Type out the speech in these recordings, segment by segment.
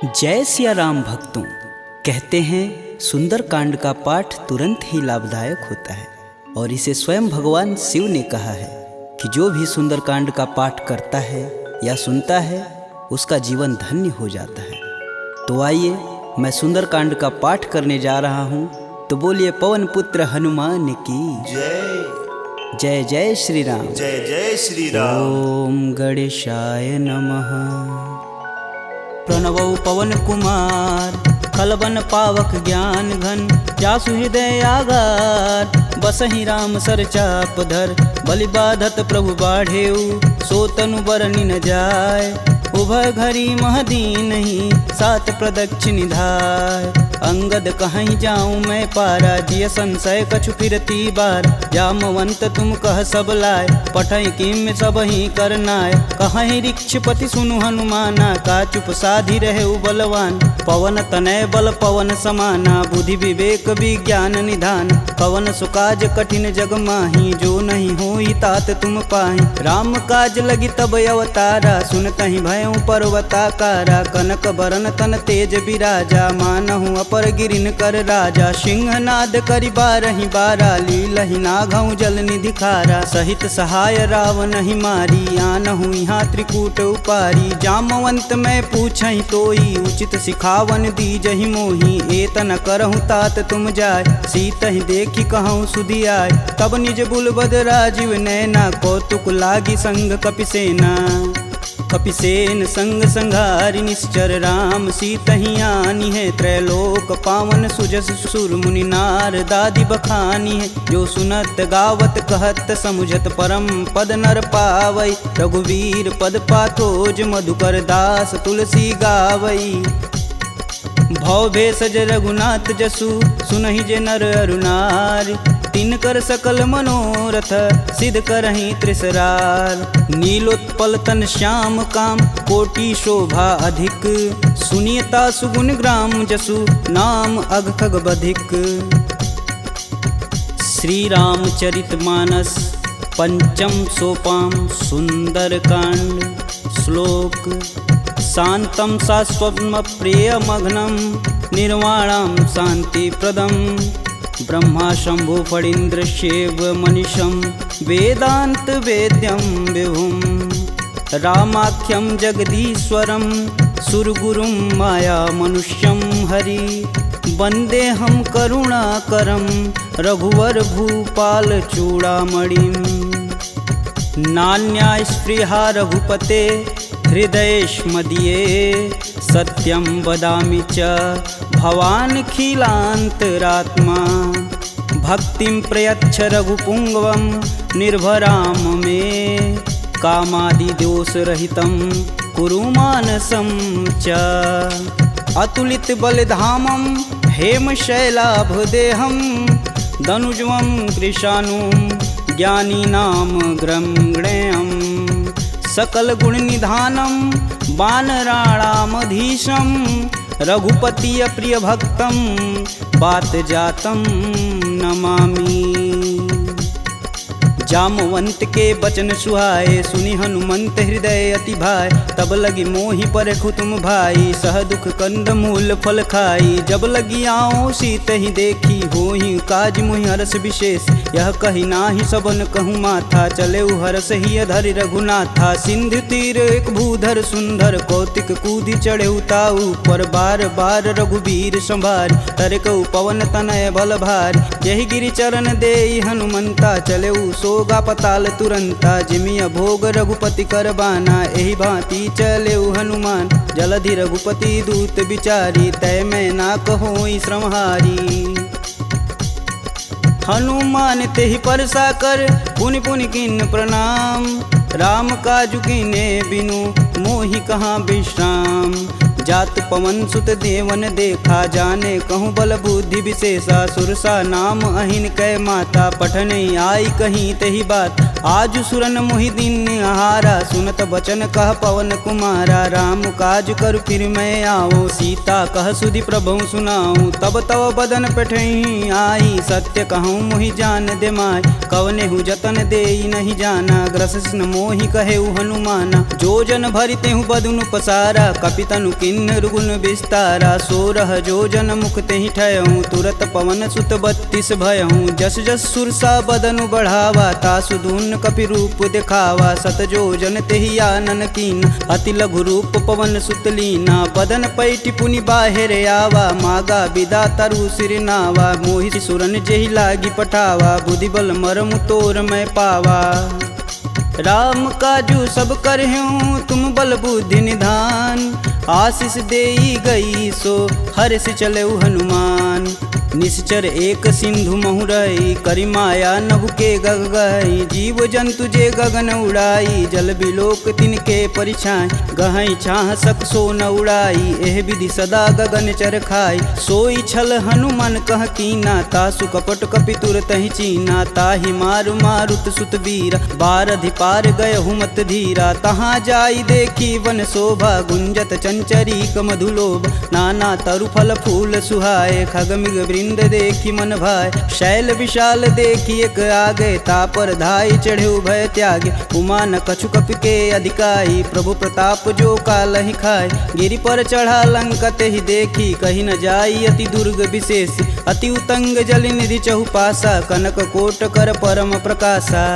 जय सिया राम भक्तों। कहते हैं सुंदरकांड का पाठ तुरंत ही लाभदायक होता है और इसे स्वयं भगवान शिव ने कहा है कि जो भी सुंदरकांड का पाठ करता है या सुनता है उसका जीवन धन्य हो जाता है। तो आइए मैं सुंदरकांड का पाठ करने जा रहा हूँ, तो बोलिए पवन पुत्र हनुमान की जय जय। जय श्री राम। जय जय श्री राम। ओम गणेशाय नमः। प्रणवौ पवन कुमार खलबन पावक ज्ञान घन, जासु हृदय आगार बसहि राम सर चाप धर। बलि बाधत प्रभु बाढ़ेऊ, सो तनु बरनि न जाय। उभय घरी महदीनहि, सात प्रदक्षिण धाय। अंगद कहीं जाऊं मैं पारा, जिय संशय कछु फिरती बार। जामवंत तुम कह सब लाय, पठई किम सब ही करनाय। कहीं ऋक्षपति सुनु हनुमाना, का चुप साधि रहे बलवान। पवन तनय बल पवन समाना, बुद्धि विवेक विज्ञान निधान। पवन सुकाज कठिन जग माही, जो नहीं होई तात तुम पाही। राम काज लगी तब अवतारा, सुनतहि भयउ पर्वताकारा। कनक बरन तन तेज बिराजा, मानहु अपर गिरिन कर राजा। सिंहनाद करि बारहि बारा, लीलहि नाघउ जल निधि खारा। सहित सहाय रावण ही मारी, आनहु यहाँ त्रिकूट उपारी। जामवंत मैं पूछहि तोई, उचित सिखावन दीजहि मोहि। एतन करहु तात तुम जाय, सीतहि देखि कहूँ सुधि आय। तब निज बुलबद राजीव नैना, कौतुक लागी संग कपिसेना। कपिसेन संग संघारि निश्चर, राम सीतहि आनी है। त्रैलोक पावन सुजस सुर मुनि नार दादि बखानी है। जो सुनत गावत कहत समुझत, परम पद नर पावई। रघुवीर पद पाथोज, मधुकर दास तुलसी गावई। भव भेषज रघुनाथ जसु, सुनहि जे नर अरुनार। तिनकर सकल मनोरथ, सिद्ध करहि त्रिसरार। नीलोत्पल तन श्याम काम, कोटि शोभा अधिक। सुनियता सुगुण ग्राम जसु, नाम अघ खग बधिक। श्री रामचरित मानस पंचम सोपान सुंदरकांड। श्लोक शांतं शाश्वतं प्रियमघ्नं, निर्वाणं शांतिप्रदं। ब्रह्मा शंभु फणीन्द्रशैव मनीषं, वेदांत वेद्यं विभुं। रामाख्यं जगदीश्वरं, सुरगुरुं माया मनुष्यं हरि। वन्देऽहं करुणाकरं, रघुवर भूपाल चूड़ामणिं। नान्या स्पृहा रघुपते, हृदयेष्मदीये। सत्यं वदामि च भवानखिलान्तरात्मा। भक्तिं प्रयच्छ रघुपुङ्गवं, निर्भराम मे। कामादिदोषरहितं कुरु मानसं च। अतुलित बलधामं, हेमशैलाभदेहं। दनुजवं कृशानुं, ज्ञानीनां ग्रंगणेयम्। सकल गुण निधानं, वानराणामधीशं। रघुपति प्रिय भक्तं, बात जातं नमामि। जामवंत के बचन सुहाए, सुनि हनुमंत हृदय अति भाय। तब लगी मोहि परखु तुम भाई, सह दुख कंद मूल फल खाई। जब लगी आओ सीत ही देखी, होहि काज मुहि हरस विशेष। यह कही नाही सबन कहूँ माथा, चले हरस ही अधरि रघुनाथा। सिंधु तीर एक भूधर सुंदर, कौतिक कूदि चढ़े ताऊ पर। बार बार रघुबीर संभार, तरकऊ पवन तनय बल भार। यही गिरि चरण देई हनुमंता, चले सोगा पताल तुरंता। जिमिया भोग रघुपति करबाना, एहि भांति चले हनुमान। जलधि रघुपति दूत बिचारी, तय मैं ना कहोई श्रमहारी। हनुमान तेहि परसा कर, पुनि पुनि किन प्रणाम। राम काजु कीने बिनु, मोहि कहाँ विश्राम। जात पवन सुत देवन देखा, जाने कहूँ बल बुद्धि विशेषा। सुरसा नाम अहिन कै माता, पठन आई कहीं तही बात। आज सुरन मोहि दिन आहारा, सुनत बचन कह पवन कुमारा। राम काज कर फिर मैं आओ, सीता कह सुधि प्रभु सुनाऊं। तब तव बदन पठई आई, सत्य कहूँ मोहि जान दे माय। कवने हु जतन देई नहीं जाना, ग्रसिन मोहि कहे हनुमाना। जो जन भरिते हूँ बदनु पसारा, कपितनु किन किन्नर गुण विस्तारा 16 जोजन मुख तेहि ठयहूँ तुरत पवन सुत 32 भयहूँ जस जस सुरसा बदनु बढ़ावा तासु दून कपि रूप दिखावा 7 जोजन तेहि आनन कीन अति लघु रूप पवन सुत लीना बदन पैठि पुनि बाहिर आवा मागा विदा तरु सिर नावा मोहि सुरन जेहि लागी पठावा बुद्धि बल मरमु तोर मैं पावा राम काजू सब करहूँ तुम बल बुद्धि निधान आशीष देई गई सो हर्ष चलऊ हनुमान निश्चर एक सिंधु महुरई करि माया नभु के गग गई जीव जंतु जे गगन उड़ाई जल बिलोक तिनके परिछाई गहई छाह सक सो न उड़ाई एह विधि सदा गगन चर खाई सोई छल हनुमान कह कीना तासु कपट कपि तुरत ही चीना ताहि मारु मारुत सुत वीर बारधि पार गय हुमत धीरा तहाँ जाई देखी वन शोभा गुंजत चंचरी मधुलोभ नाना तरु फल फूल सुहाए खगमिग वृंद देखी मन भाय शैल विशाल देखी एक आगे तापर धाई चढ़े भय त्यागे उमा न कछु कपि के अधिकाई प्रभु प्रताप जो कालहि खाए गिरि पर चढ़ा लंका तेहि देखी कहीं न जाई अति दुर्ग विशेष अति उतंग जल निधि चहुपासा कनक कोट कर परम प्रकाशा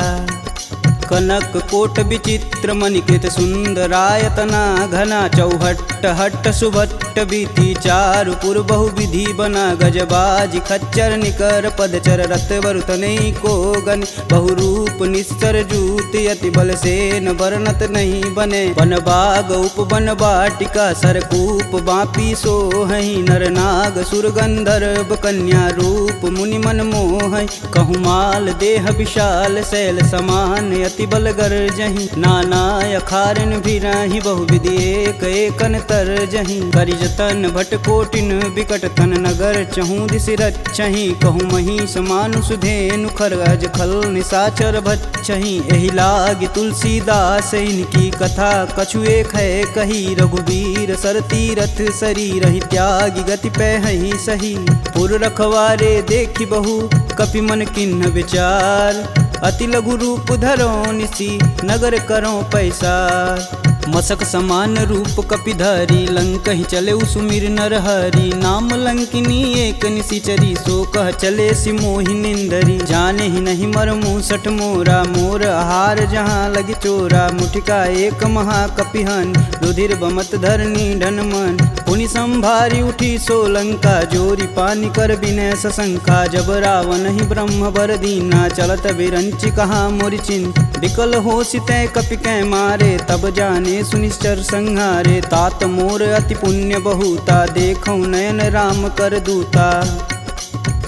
कनक कोट विचित्र मणिकृत सुंदरायतना घना चौहट्ट हट्ट सुभट्ट बीती चारु पुर बहु विधि बना गजबाजी खच्चर निकर पदचर रथ वरुतने को गन बहुरूप निश्चर जूत अति बल सेन वर्णत नहीं बने वन बाग उप वन बाटिका सरकूप बापी सोहई नर नाग सुर गंधर्व कन्या रूप मुनि मन मोह कहु माल देह विशाल शैल समान अति बल गर्जहि नाना अखारन भिराहि बहुविधि एक एकन तरजहि करि जतन भट कोटिन विकट तन नगर चहु दिस रचहि कहु महिष मानुष धेनु खरगज खल निशाचर भच्छहि एहि लागी तुलसीदास इनकी कथा कछु एक है कही रघुवीर सर तीरथ शरीर ही त्यागी गति पैहि सही पुर रखवारे देखी बहु कपि मन किन्ह विचार अति लघु रूप धरो निसी नगर करो पैसार मसक समान रूप कपिधरी लंक ही चले सुमिर नर हरि नाम लंकिनी एक निशिचरी सो कह चले सिमोहि निंदरी जाने ही नहीं मर मूसठ मोरा मोर आहार जहाँ लगी चोरा मुठिका एक महाकपिहन रुधिर बमत धरनी ढन मन पुनि संभारी उठी सो लंका जोरी पानी कर विनय सशंका जब रावण ही ब्रह्म बर दीना चलत विरंचि कहा मोरि चिन्ह विकल हो सितै कपि कै मारे तब जाने सुनिश्चर संहारे तात मोर अति पुण्य बहुता देखौ नयन राम कर दूता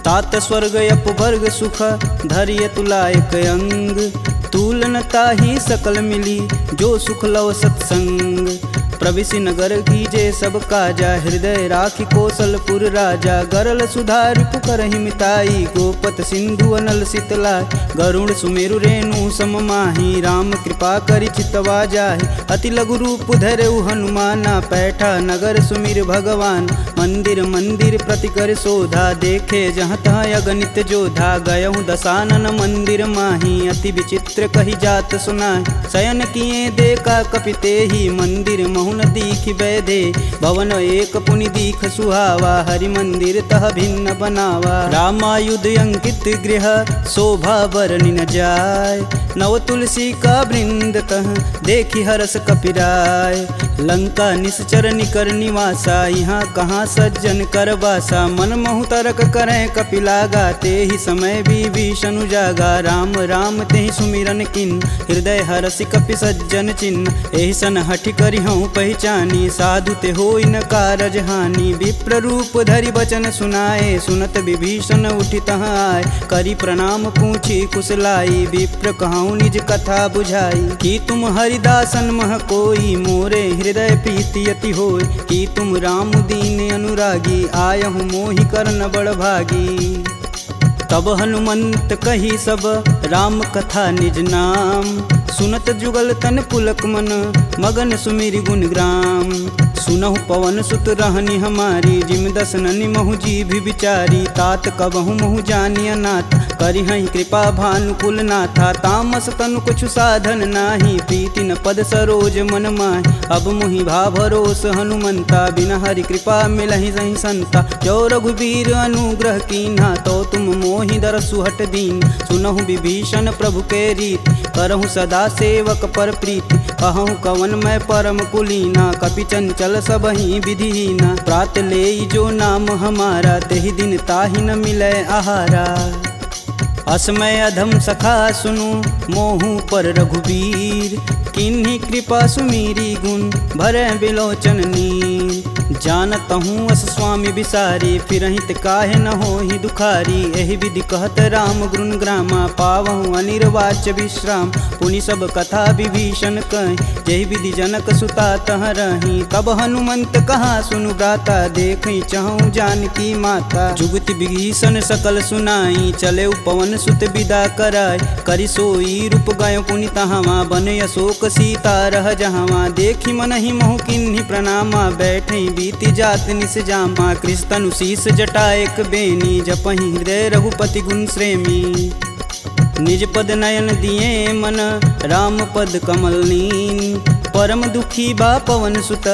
तात स्वर्ग अपवर्ग सुख धैर्य तुलायक अंग तुलन ताहि सकल मिली जो सुख लव सत्संग प्रविशि नगर कीजे सब काजा हृदय राखि कौशलपुर राजा गरल सुधार पुकरहि मिताई गोपत सिंधु अनल शीतलाय गरुड़ सुमेरु रेणु सम माही राम कृपा करि चितवा जाहि अति लघु रूप धरऊ हनुमाना पैठा नगर सुमिर भगवान मंदिर मंदिर प्रति कर शोधा देखे जहाँ तहाँ अगणित जोधा गयहु दशानन मंदिर माही अति विचित्र कही जात सुनाय शयन किए देखा कपिते ही मंदिर महुन दीख बैदे भवन एक पुनि दीख सुहावा हरि मंदिर तह भिन्न बनावा रामायुध अंकित गृह शोभा बरनि न जाय नव तुलसी का वृंद तह देखी हरस कपिराय लंका निश्चर निकर निवासा यहाँ कहाँ सज्जन कर बासा मन महु तरक करें कपिलागा ते ही समय विभीषण जागा राम राम ते ही सुमिरन किन हृदय हरसि कपि सज्जन चिन्ह एहि सन हठि करि हूँ पहचानी साधु ते होई न कारज हानि विप्र रूप धरि बचन सुनाए सुनत विभीषण उठि तहाँ आए करि प्रणाम पूछी कुशलाई विप्र कहूँ निज कथा बुझाई कि तुम हरिदासन मह कोई मोरे हृदय प्रीति अति होय कि तुम राम दीन अनुरागी आयहु मोहि करन बड़ भागी तब हनुमंत कही सब राम कथा निज नाम सुनत जुगल तन पुलक मन मगन सुमिरि गुण ग्राम। सुनहु पवन सुत रहनी हमारी जिम दसननि महु जीभ विचारी। तात कबहु महु जानी अनाथ करिहहि कृपा भानुकुल नाथा। तामस तनु कुछु साधन नाही प्रीति न पद सरोज मन माहि। अब मुहि भा भरोस हनुमंता बिना हरि कृपा मिलहि सहि संता। जो रघुबीर अनुग्रह कीन्हा तो तुम मोहि दरसु हट दीन। सुनहु विभीषण प्रभु के रीति करहु सदा सेवक पर प्रीति। कहूँ कवन मैं परम कुलीना कपि चंचल सबहि विधिहीना। प्रात लेई जो नाम हमारा तेहि दिन ताहि न मिलै आहारा। असमय अधम सखा सुनु मोहु पर रघुबीर। किन्हीं कृपा सुमीरी गुण भरै बिलोचन नीर। जानत हूँ अस स्वामी बिसारी फिरहित काहे न होहि दुखारी। एहि विधि कहत राम गुण ग्रामा पावहु अनिर्वाच्य विश्राम। पुनि सब कथा विभीषण कहि जेहि विधि जनक सुता तह रही। तब हनुमंत कहा सुनु भ्राता देखहि चहु जानकी माता। जुगति विभीषण सकल सुनाई चले पवन सुत विदा कराई। करि सोई रूप गयो पुनि तहावा बन अशोक सीता रह जहावा। देखि मनहि मोहु किन्हि प्रणामा बैठे बीति जात निस जामा। कृष्ण शीस जटा एक बेनी जपहि हृदय रघुपति गुण श्रेमी। निज पद नयन दिए मन राम पद कमल नीन। परम दुखी बा पवन सुत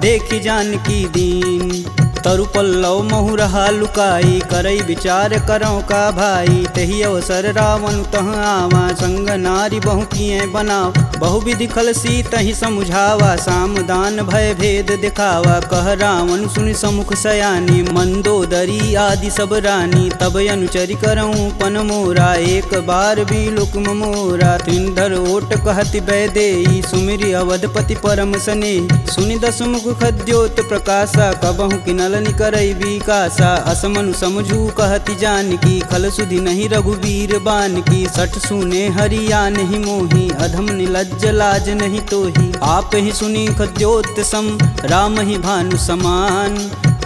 देखि जानकी दीन। तरु पल्लव महु रहा लुकाई करई विचार करौ का भाई। तही अवसर रावण तह आवा संग नारी बहु किए बनाव। बहु विधि खल सीतहि समुझावा साम दान भय भेद दिखावा। कह रावण सुनि समुख सयानी मंदोदरी आदि सब रानी। तब अनुचरि करऊँ पन मोरा एक बार भी लुक मोरा। त्रिंधर ओट कहति बैदेई सुमिरि अवधपति परम स्नेही। सुनि दस मुख खद्योत प्रकाशा कबहु किनल निकरई विकासा। असमनु समझू कहति जानकी खल सुधि नहीं रघुबीर बानकी। सठ सुने हरिया नहीं मोही अधम निलज्ज लाज नहीं तोही। आप ही सुनी खद्योत सम राम ही भानु समान।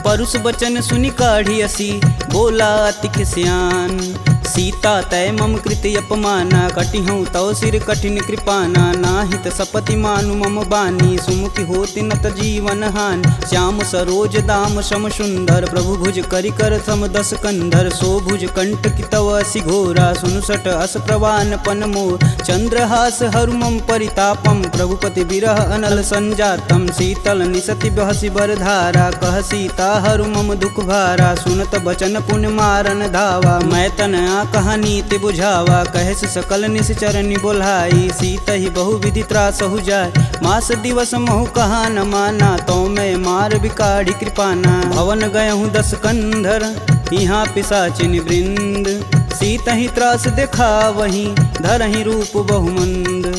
परुष बचन सुनि काढ़ी असी बोला अति खिसियान। सीता तय मम कृति अपमाना कटिहूँ तव सिर कठिन कृपाना। नाहित सपति मानु मम बानी सुमुखी होति नत जीवन हानि। श्याम सरोज दाम सम सुंदर प्रभु भुज करि कर सम दस कंधर। सो भुज कंठ की तव असि घोरा सुनुसट अस प्रवान पन मोर। चंद्रहास हरु मम परितापम प्रभुपति बिरह अनल संजातम। शीतल निसति बहसि बरधारा कह सीता हरु मम दुख भारा। सुनत बचन पुण्य मारन धावा मैं तन कहानी ते बुझावा। कहस सकल निश्चरनि बोलाई सीतहि बहु विधि त्रासहु जाय। मास दिवस महु कहा न माना तो मैं मार बिकाढ़ी कृपाना। भवन गयहूँ दस कंधर यहाँ पिशाचिन वृंद। सीतहि त्रास देखा वहीं धरहि रूप बहुमंद।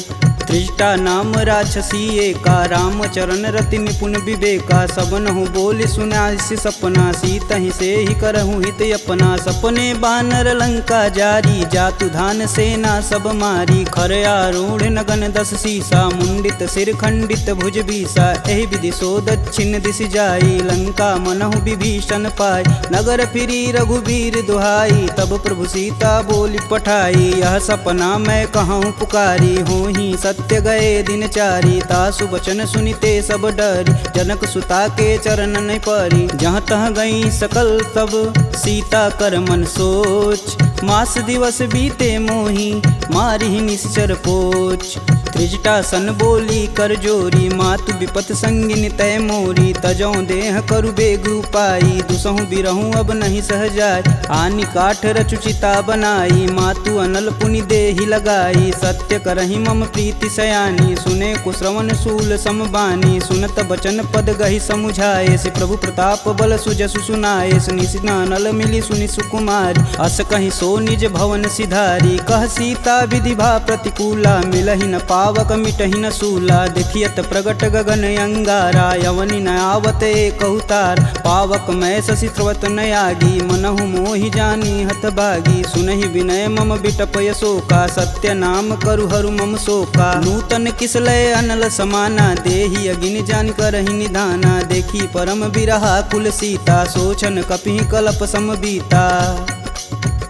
त्रिजटा नाम राक्षसी एका राम चरण रति निपुण विवेका। सबनहु बोली सुनासि सपना सीतहि से ही करहु हित अपना। सपने बानर लंका जारी जातु धान सेना सब मारी। खर आरूढ़ नगन दस सीसा मुंडित सिर खंडित भुज बीसा। एहि विधि सो दक्षिण दिश जाई लंका मनहु विभीषण पाई। नगर फिरी रघुबीर दुहाई तब प्रभु सीता बोली पठाई। यह सपना मैं कहूँ पुकारी होहि सत्य गए दिन चारी। तासु बचन सुनिते सब डरी जनक सुता के चरण नहीं परी। जहाँ तह गई सकल तब सीता कर मन सोच। मास दिवस बीते मोही मारी निश्चर पोच। त्रिजटा सन बोली कर जोरी मातु विपत संगिन तय मोरी। तजौ देह करु बेग उपाई दुसहु बिरहूँ अब नहीं सह जाय। आनि काठ रचुचिता बनाई मातु अनल पुनि देहि लगाई। सत्य करहि मम प्रीति सयानी सुने कुश्रवण शूल समबानी। सुनत बचन पद गहि समुझाए से प्रभु प्रताप बल सुजसु सुनाए। निशिना नल मिली सुनि सुकुमारी अस कहि सो निज भवन सिधारी। कह सीता विधि भा प्रतिकूला मिलहि न पावक मिटहि न सूला। देखियत प्रगट गगन अंगारा यवनि न आवत एक अवतार। पावक मैं शशि स्रवत न आगी मनहु मोहि जानी हत भागी। सुनहि विनय मम बिटप यशोका सत्य नाम करु हरु मम शोका। नूतन किसलय अनल समाना देहि अगिन जान करहि निधाना। देखी परम बिरहा कुल सीता सोचन कपि कलप सम बीता।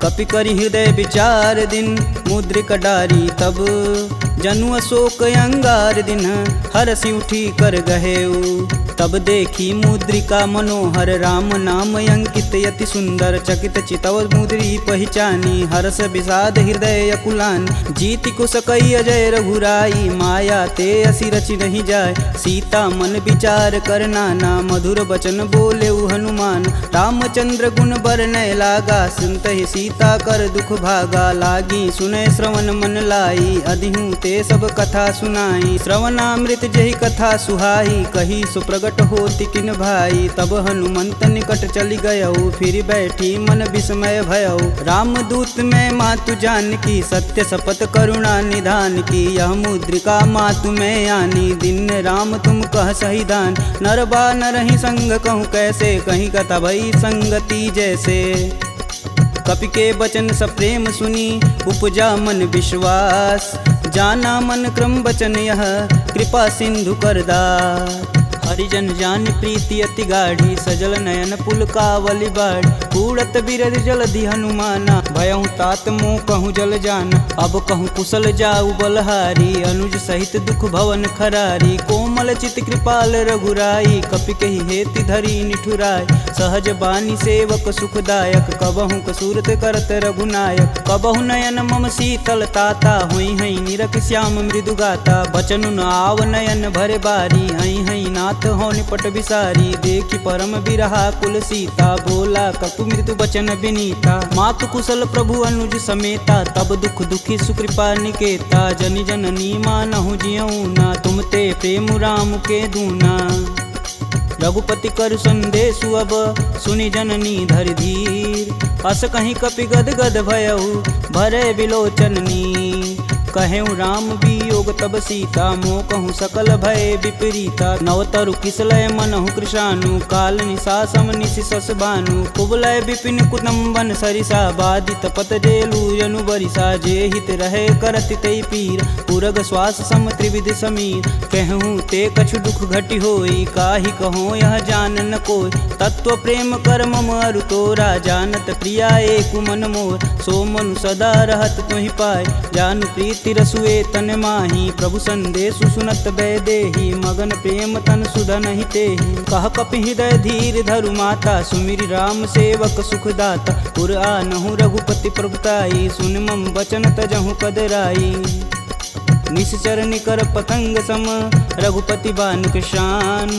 कपि करि हृदय विचार दिन मुद्रिक डारी तब जनु अशोक अंगार दिन हरसि उठी कर गहेऊ। तब देखी मुद्रिका मनोहर राम नाम अंकित यति सुंदर। चकित चितव मुद्री पहचानी हर्ष विषाद हृदय अकुलान। जीति कुश कई अजय रघुराई माया ते असी रचि नहीं जाय। सीता मन विचार कर नाना मधुर वचन बोले हनुमान। रामचंद्र गुण बरनय लागा सुनत ही सीता कर दुख भागा। लागी सुनय श्रवण मन लाई अधिहूँ ते सब कथा सुनाई। श्रवणामृत जही कथा सुहाई कही सुप्रगट होति किन भाई। तब हनुमंत निकट चली गयऊ फिर बैठी मन विस्मय भयऊ। रामदूत में मातु जानकी सत्य शपथ करुणा निधान की। यह मुद्रिका मातु में आनी दिन राम तुम कह सही दान। नरबा नरहि संग कहूँ कैसे कहीं कथा भई संगति जैसे। कपि के वचन सप्रेम सुनी उपजा मन विश्वास। जाना मन क्रम वचन यह कृपा सिंधु करदार। हरिजन जान प्रीति अति गाढ़ी सजल नयन पुलकावली बाढ़। कूड़त बिरद जलधि हनुमाना भयहु तात मोह कहूँ जल जान। अब कहूँ कुशल जाऊ बलहारी अनुज सहित दुख भवन खरारी। कोमल चित कृपाल रघुराई कपि कहि हेति धरी निठुराय। सहज बानी सेवक सुखदायक कबहु कसूरत करत रघुनायक। कबहु नयन मम शीतल ताता हुई हई निरख श्याम मृदु गाता। बचनु न आव नयन भरे बारी हई हई नाथ हो निपट विसारी। देखी परम बिरहा कुल सीता बोला कपु मृदु बचन विनीता। मातु कुशल प्रभु अनुज समेता तब दुख दुखी सुकृपा निकेता। जनि जननी मानहु जियऊ ना तुम ते प्रेम राम के दूना। रघुपति कर संदेशु अब सुनि जननी धरि धीर। अस कहीं कपि गद गद भयऊ भरे विलोचन नीर। कहेऊ राम वियोग तब सीता मोह कहूँ सकल भय विपरीता। नवतरु किसलय मनहु कृशानु काल निशा सम निशिशस भानु। कुबलय विपिन कुटुम्बन सरिसा बाधित पत जेलु जनु बरिसा। जे हित रहे करति तै पीर पुरग श्वास सम त्रिविध समीर। कहूँ ते कछु दुख घटि होई काहि कहो यह जान न कोई। तत्व प्रेम कर मम अरु तोरा जानत प्रिया एक मन मोर। सो मनु सदा रहत तुहि पाय जानु प्रीति रसुए तन माही। प्रभु संदेशु सुनत बैदेही मगन प्रेम तन सुधन ही तेहि। कह कपि हृदय धीर धरु माता सुमिरि राम सेवक सुखदाता। पुर आनहु रघुपति प्रभुताई सुन मम वचन तजहु कदराई। निश्चर निकर पतंग सम रघुपति बान कृशान।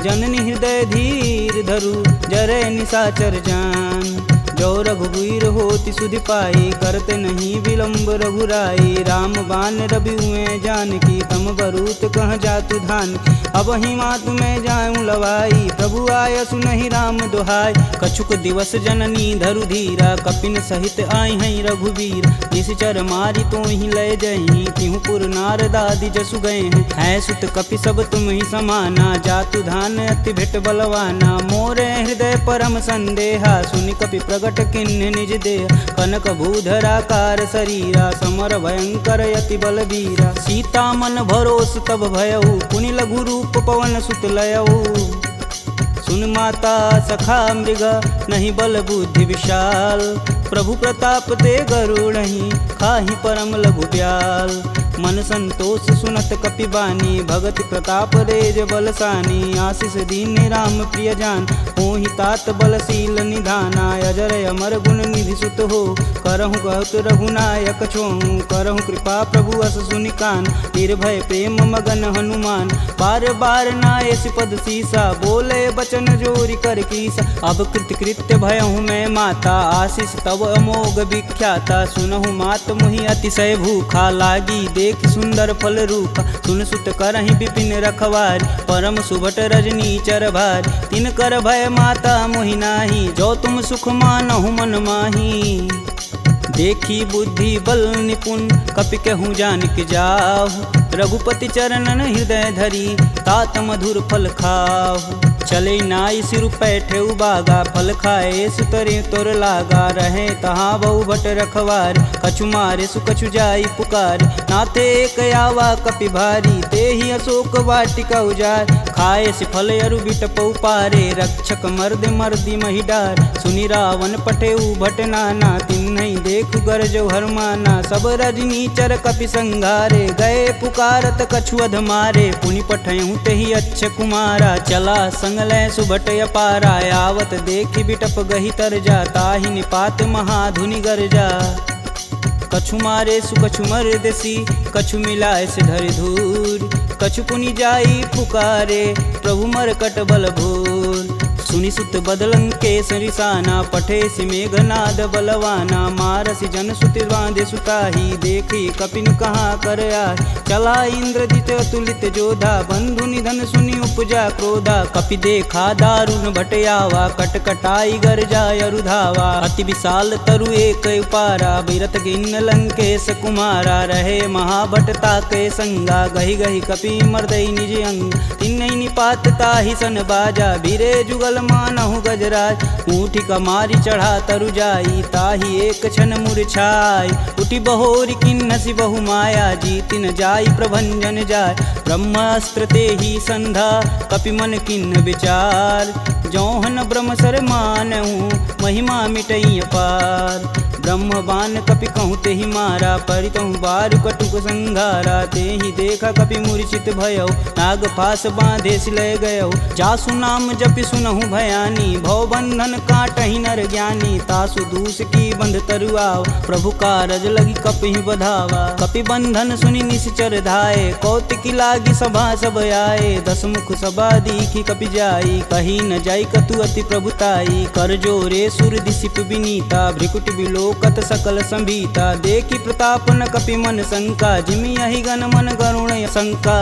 जननी हृदय धीर धरु जरै निशाचर जान। जो रघुवीर होति सुधि पाई करते नहीं विलम्ब रघुराई। राम बान रवि हुए जानकी तम बरूत कह जातु धान। अब ही मातु में जाऊँ लवाई प्रभु आय सुनहि राम दुहाई। कछुक दिवस जननी धरु धीरा कपिन सहित आई हैं रघुवीर। निश्चर मारी तो ही लय जही तिहु पुर नारदादि जसु गए हैं। है सुत कपि सब तुम ही समाना जातु धान अति भेट बलवाना। मोरे हृदय परम संदेहा सुनि कपि प्रगट किन्ह निज देह। कनक भूधराकार शरीरा समर भयंकर यति बलबीरा। सीता मन भरोस तब भयऊ पुनि लघु रूप पवन सुत लयऊ। सुन माता सखा मृग नहीं बल बुद्धि विशाल। प्रभु प्रताप ते गरुड़हि खाहि परम लघु ब्याल। मन संतोष सुनत कपि बानी भगति प्रताप रेज बलसानी। आशीष दीन राम प्रिय जान होहि तात बलशील निधाना। अजर अमर गुण निधि सुत हो करहु कहत रघुनायक छोहु। करहु कृपा प्रभु अस सुनि कान निर्भय प्रेम मगन हनुमान। बार बार नायस पद सीसा बोले बचन जोरि कर कीसा। अब कृत्य भयहु मैं माता आशीष तब अमोघ विख्याता। सुनहु मात मुहि अतिशय भूखा लागी देख सुंदर फल रूपा। सुन सुत करहि विपिन रखवार परम सुभट रजनी चर भार। तिन कर भय माता मोहि नाही जो तुम सुख मानहु मन माही। देखी बुद्धि बल निपुण कपि कहूँ जानिक जाहु। रघुपति चरणन हृदय धरी तात मधुर फल खाहु। चले नाई सिर पैठे उबागा फल खाए सुतरे तोर लागा। रहे तहाँ बहु भट रखवार कछु मारे सुकछु जाई पुकार। नाथे एक आवा कपि भारी ते ही अशोक वाटिका उजार। खाए से फल अरु बिटपौ पारे रक्षक मर्द मर्दी महिडार। सुनि रावण पठे भट नाना तिन्हि देखु गरजौ हरमाना। सब रजनीचर कपि संघारे, गए पुकारत कछु अधमारे। पुनि पठयहु तेहि अच्छ कुमारा, चला संग लय सुभट अपारा। आवत देखि बिटप गही तरजा, ताहि निपात महाधुनि गरजा। कछु मारे सु कछु मर्दसी, कछु मिलाए से धरि धूर। कछु पुनि जाई पुकारे, प्रभु मरकट बल भूर। सुनि सुत बदलंके सरिसाना, पठे सि मेघनाद बलवाना। मारसि जन सुति बांधे सुताही, देखी कपिन कहाँ कर आए। चला इंद्रजित अतुलित जोधा, बंधु निधन सुनि उपजा क्रोधा। कपि देखा दारुण भटयावा, कटकटाई गरजा अरुधावा। अति विशाल तरु एक उपारा, बिरत गिन्न लंकेश कुमारा। रहे महाभट ताके संगा, गही गही कपि मर्दई निज अंग। तिन्नई निपात ताहि सन बाजा, बीरे जुगल मानहु गजराज। ऊँठी कमारी चढ़ा तरु जाई, ताहि एक क्षण मूर्छाई। उठी बहोरी किन्नसी बहु माया, जीतिन जाई प्रभंजन जाय। ब्रह्मास्त्र तेहि संधा, कपि मन किन्न विचार। जौहन ब्रह्म सर मानहु, महिमा मिटई अपार। ब्रह्म बान कपि कहूँ तेहि मारा, परितहु बारु कटुक संघारा। तेहि देखा कपि मूर्छित भयौ, नाग फास बांधे सिलय गयौ। जासु नाम जपि सुनहु भयानी, भव बंधन काटहि नर ज्ञानी। तासु दूस की बंध तरुआव, प्रभु कारज लगी कपि बधावा। कपि बंधन सुनि निश्चर धाये, कौतिकी लागी सभा सब आए। दस मुख सभा दीखी कपि जाई, कही न जाई कतु अति प्रभुताई। कर जोरे सुर दिसिप विनीता, भ्रिकुट बिलोकत सकल संभीता। देखी प्रताप न कपि मन शंका, जिमि यही गण मन गरुण शंका।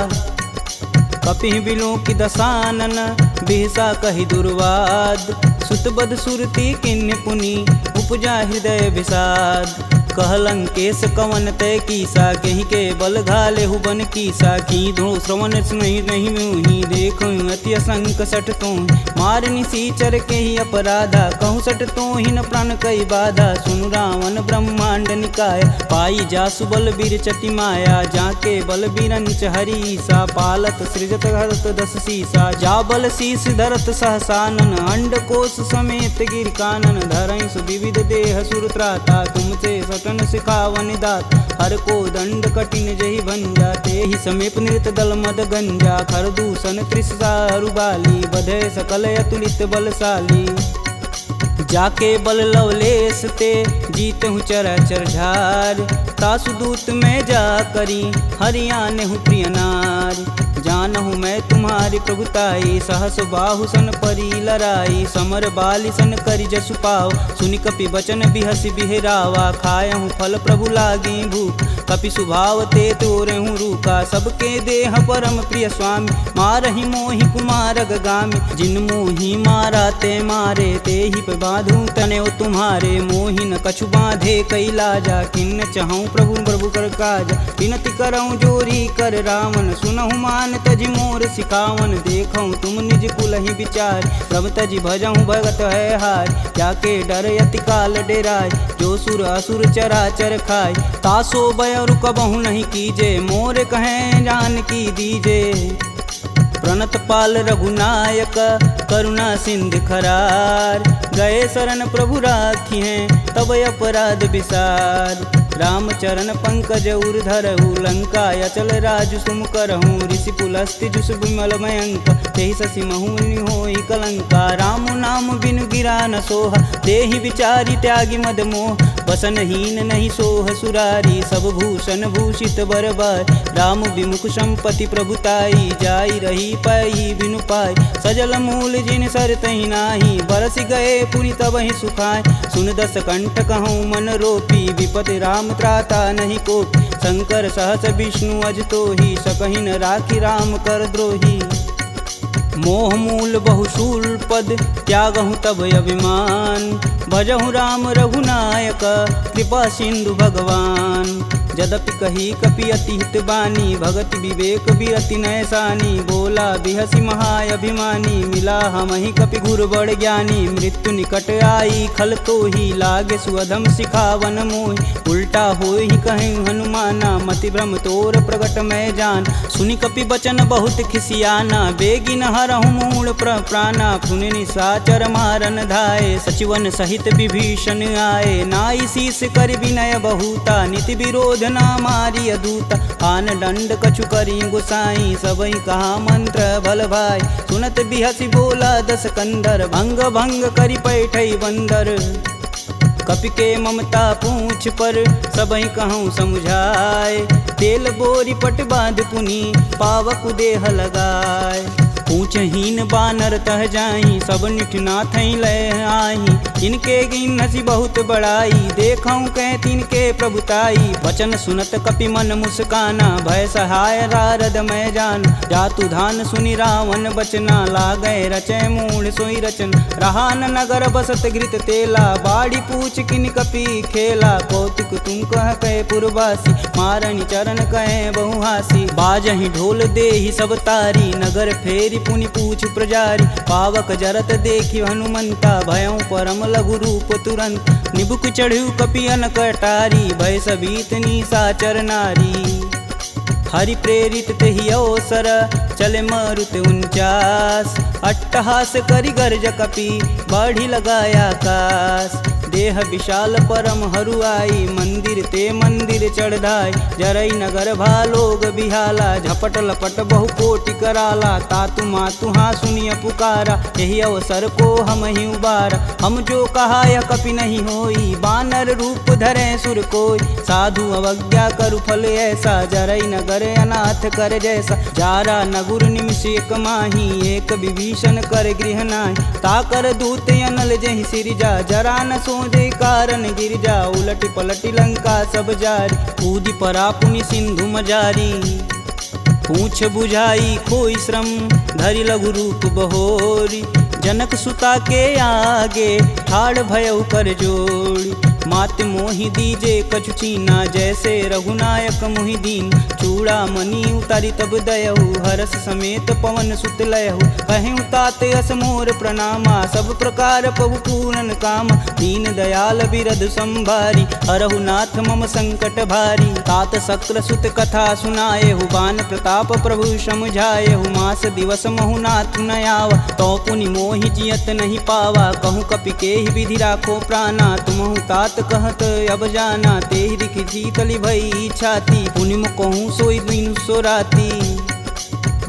कपि बिलोकि दसानन, बिहसा कहि दुर्वाद। सुतबद सुरति किन्ह पुनि, उपजा हृदय विषाद। कहलंकेश कवन तय कीसा, कहीं के बल घाले हुबन कीसा। की धो श्रवण नहीं नहीं मुहि, देखो अति असंक सठ तो। मार निसीचर के ही अपराधा, कहूँ सठ तो ही न प्राण कई बाधा। सुनु रावण ब्रह्मांड निकाय, पाई जासु बल बीर चटी माया। जाके बल बीरंच हरीसा, पालत सृजत हरत दस सीसा। जा बल शीस धरत सहसानन, अंड कोश समेत गिर कानन। धरई सुविविध देह सुर त्राता, तुमसे सटन सिखावन दात। हर को दंड कठिन जही भंजा, तेहि समीप नृत दल मद गंजा। खर दूषण त्रिषा अरुबाली, बधे सकल अतुलित बलशाली। जाके बल लवलेश ते, जीतहु चराचर झार। तासु दूत में जा करी, हरियाणहु प्रिय नार। जानहु मैं तुम्हारी प्रभुताई, सहस बाहु सन परी लराई। समर बाली सन करि जसु पाव, सुनि कपि बचन बिहसि बिहरावा। खायहु फल प्रभु लागी भूख, कपि सुभाव ते तोरहु रूखा। सबके देह परम प्रिय स्वामी, मारहि मोहि कुमार गामी। जिन मोहि मारा ते मारे, तेहि पे बांधु तनेउ तुम्हारे। मोहि न कछु बांधे कई लाजा, किन्न चहऊँ प्रभु प्रभु कर काज। विनति करऊँ जोरी कर रावण, सुनहु मान तजि मोर सिखावन। देखऊँ तुम निज कुलहि विचार, प्रभ तजि भजऊँ भगत है हार। जाके डर यति काल डेराय, जो सुर असुर चराचर खाय। तासो भय रुकबहु नहीं कीजे, मोर कहें जान की दीजे। प्रणत पाल रघुनायक, करुणा सिंध खरार। गए शरण प्रभु राखी हैं, तब अपराध विसार। रामचरण पंकज उर धरहु, लंका अचल राजु सुम करहूँ। ऋषि पुलस्ति जुस विमल मयंक, तेहि शशि महुनि होई कलंका। राम नाम बिनु गिरा न सोहा, देहि विचारी त्यागी मद मोह। वसनहीन नहीं सोह सुरारी, सब भूषण भूषित बरबार। राम विमुख संपत्ति प्रभुताई, जाई रही पाई बिनु पाई। सजल मूल जिन सर तहि नाही, बरस गए पुनि तबहि सुखाय। सुन दस कंठ कहूँ मन रोपी, विपति राम त्राता नहीं कोपी। शंकर सहस विष्णु अज तोहि, सकहि न राखी राम कर द्रोही। मोह मूल बहुशूल पद, त्यागहु तब अभिमान। भजहु राम रघुनायक, कृपा सिंधु भगवान। यद्यपि कही कपि अति हित बानी, भगति विवेक बिरति नैसानी। बोला बिहसी महाअभिमानी, मिला हमहि कपि गुर बड़ ज्ञानी। मृत्यु निकट आई खल तो ही, लागे सुअधम सिखावन मोहि। उल्टा होई कहीं हनुमाना, मति भ्रम तोर प्रगट मैं जान। सुनि कपि बचन बहुत खिसियाना, बेगिन हरहु मूल प्राणा। पुनि निशाचर मारन धाये, सचिवन सहित विभीषण आए। नाई शीस कर विनय बहुता, नीति विरोध ना मारी अदूता। आन दंड कछु करी गुसाई, सबई कहा मंत्र बल भाई। सुनत बिहसी बोला दस कंदर, भंग भंग करि पैठई बंदर। कपि के ममता पूछ पर, सबई कहूँ समझाए। तेल बोरी पट बांध पुनि, पावक देह लगाए। पूछहीन बानर तह जाही, सब निठना थई लय आही। इनके गिन हसी बहुत बड़ाई, देखऊँ कह तिनके प्रभुताई। वचन सुनत कपि मन मुस्काना, भय सहाय नारद मैं जान। जातु धान सुनि रावण बचना, लागै रचय मूढ़ सोई रचन। रहा न नगर बसत घृत तेला, बाड़ी पूछ किन कपि खेला। कौतुक तुम कह कहे पुरवासी, मारनि चरण कहे बहुहासी। बाजहि ढोल देहि सब तारी, नगर फेरी पुनि पूछ प्रजारी। पावक जरत देखि हनुमंता, भयं परम लघु रूप तुरंत। निबुक चढ़ु कपि अनक अटारी, भय सबीत निशाचर नारी। हरि प्रेरित तेहि अवसर, चले मारुत 49। अट्टहास करि गर्ज कपि, बाढ़ि लगाया आकाश। देह विशाल परम हरुआई, मंदिर ते मंदिर चढ़ाई। जरई नगर भालोग बिहाला, झपट लपट बहु कोटि कराला। तातु मातु हाँ सुनिय पुकारा, यही अवसर को हम ही उबारा। हम जो कहा यह कपि नहीं होई, बानर रूप धरे सुर कोई। साधु अवज्ञा करु फल ऐसा, जरई नगर अनाथ कर जैसा। जारा नगुर निमिष एक माही, एक विभीषण कर गृह नाहि। ताकर दूत अनल जहि सिरजा, जरा न सोजे कारण गिरजा। उलटि पलटि लंका सब जारी, कूदि परा पुनि सिंधु मजारी। पूछ बुझाई खोई श्रम, धरि लघु रूप बहोरी। जनक सुता के आगे, ठाड़ भयउ कर जोड़ी। मात मोहि दीजे कछु चीना, जैसे रघुनायक मोहि दीन। चूड़ा मणि उतारी तब दयहु, हरस समेत पवन सुत लयहु। कहें तात यस मोर प्रणामा, सब प्रकार प्रभु पूरन काम। दीन दयाल बिरध संभारी, हरहु नाथ मम संकट भारी। तात शक्र सुत कथा सुनाएहु, बान प्रताप प्रभु समझाएहु। मास दिवस महु नाथ न आवा, तो पुनि मोहि जियत नहीं पावा। कहूँ कपि केहि विधि राखो प्राणा, तुमहु तात कहत अब जाना। तेहि दिखि शीतलि भई छाती, पुनि कहूँ सोई दिन सो राती।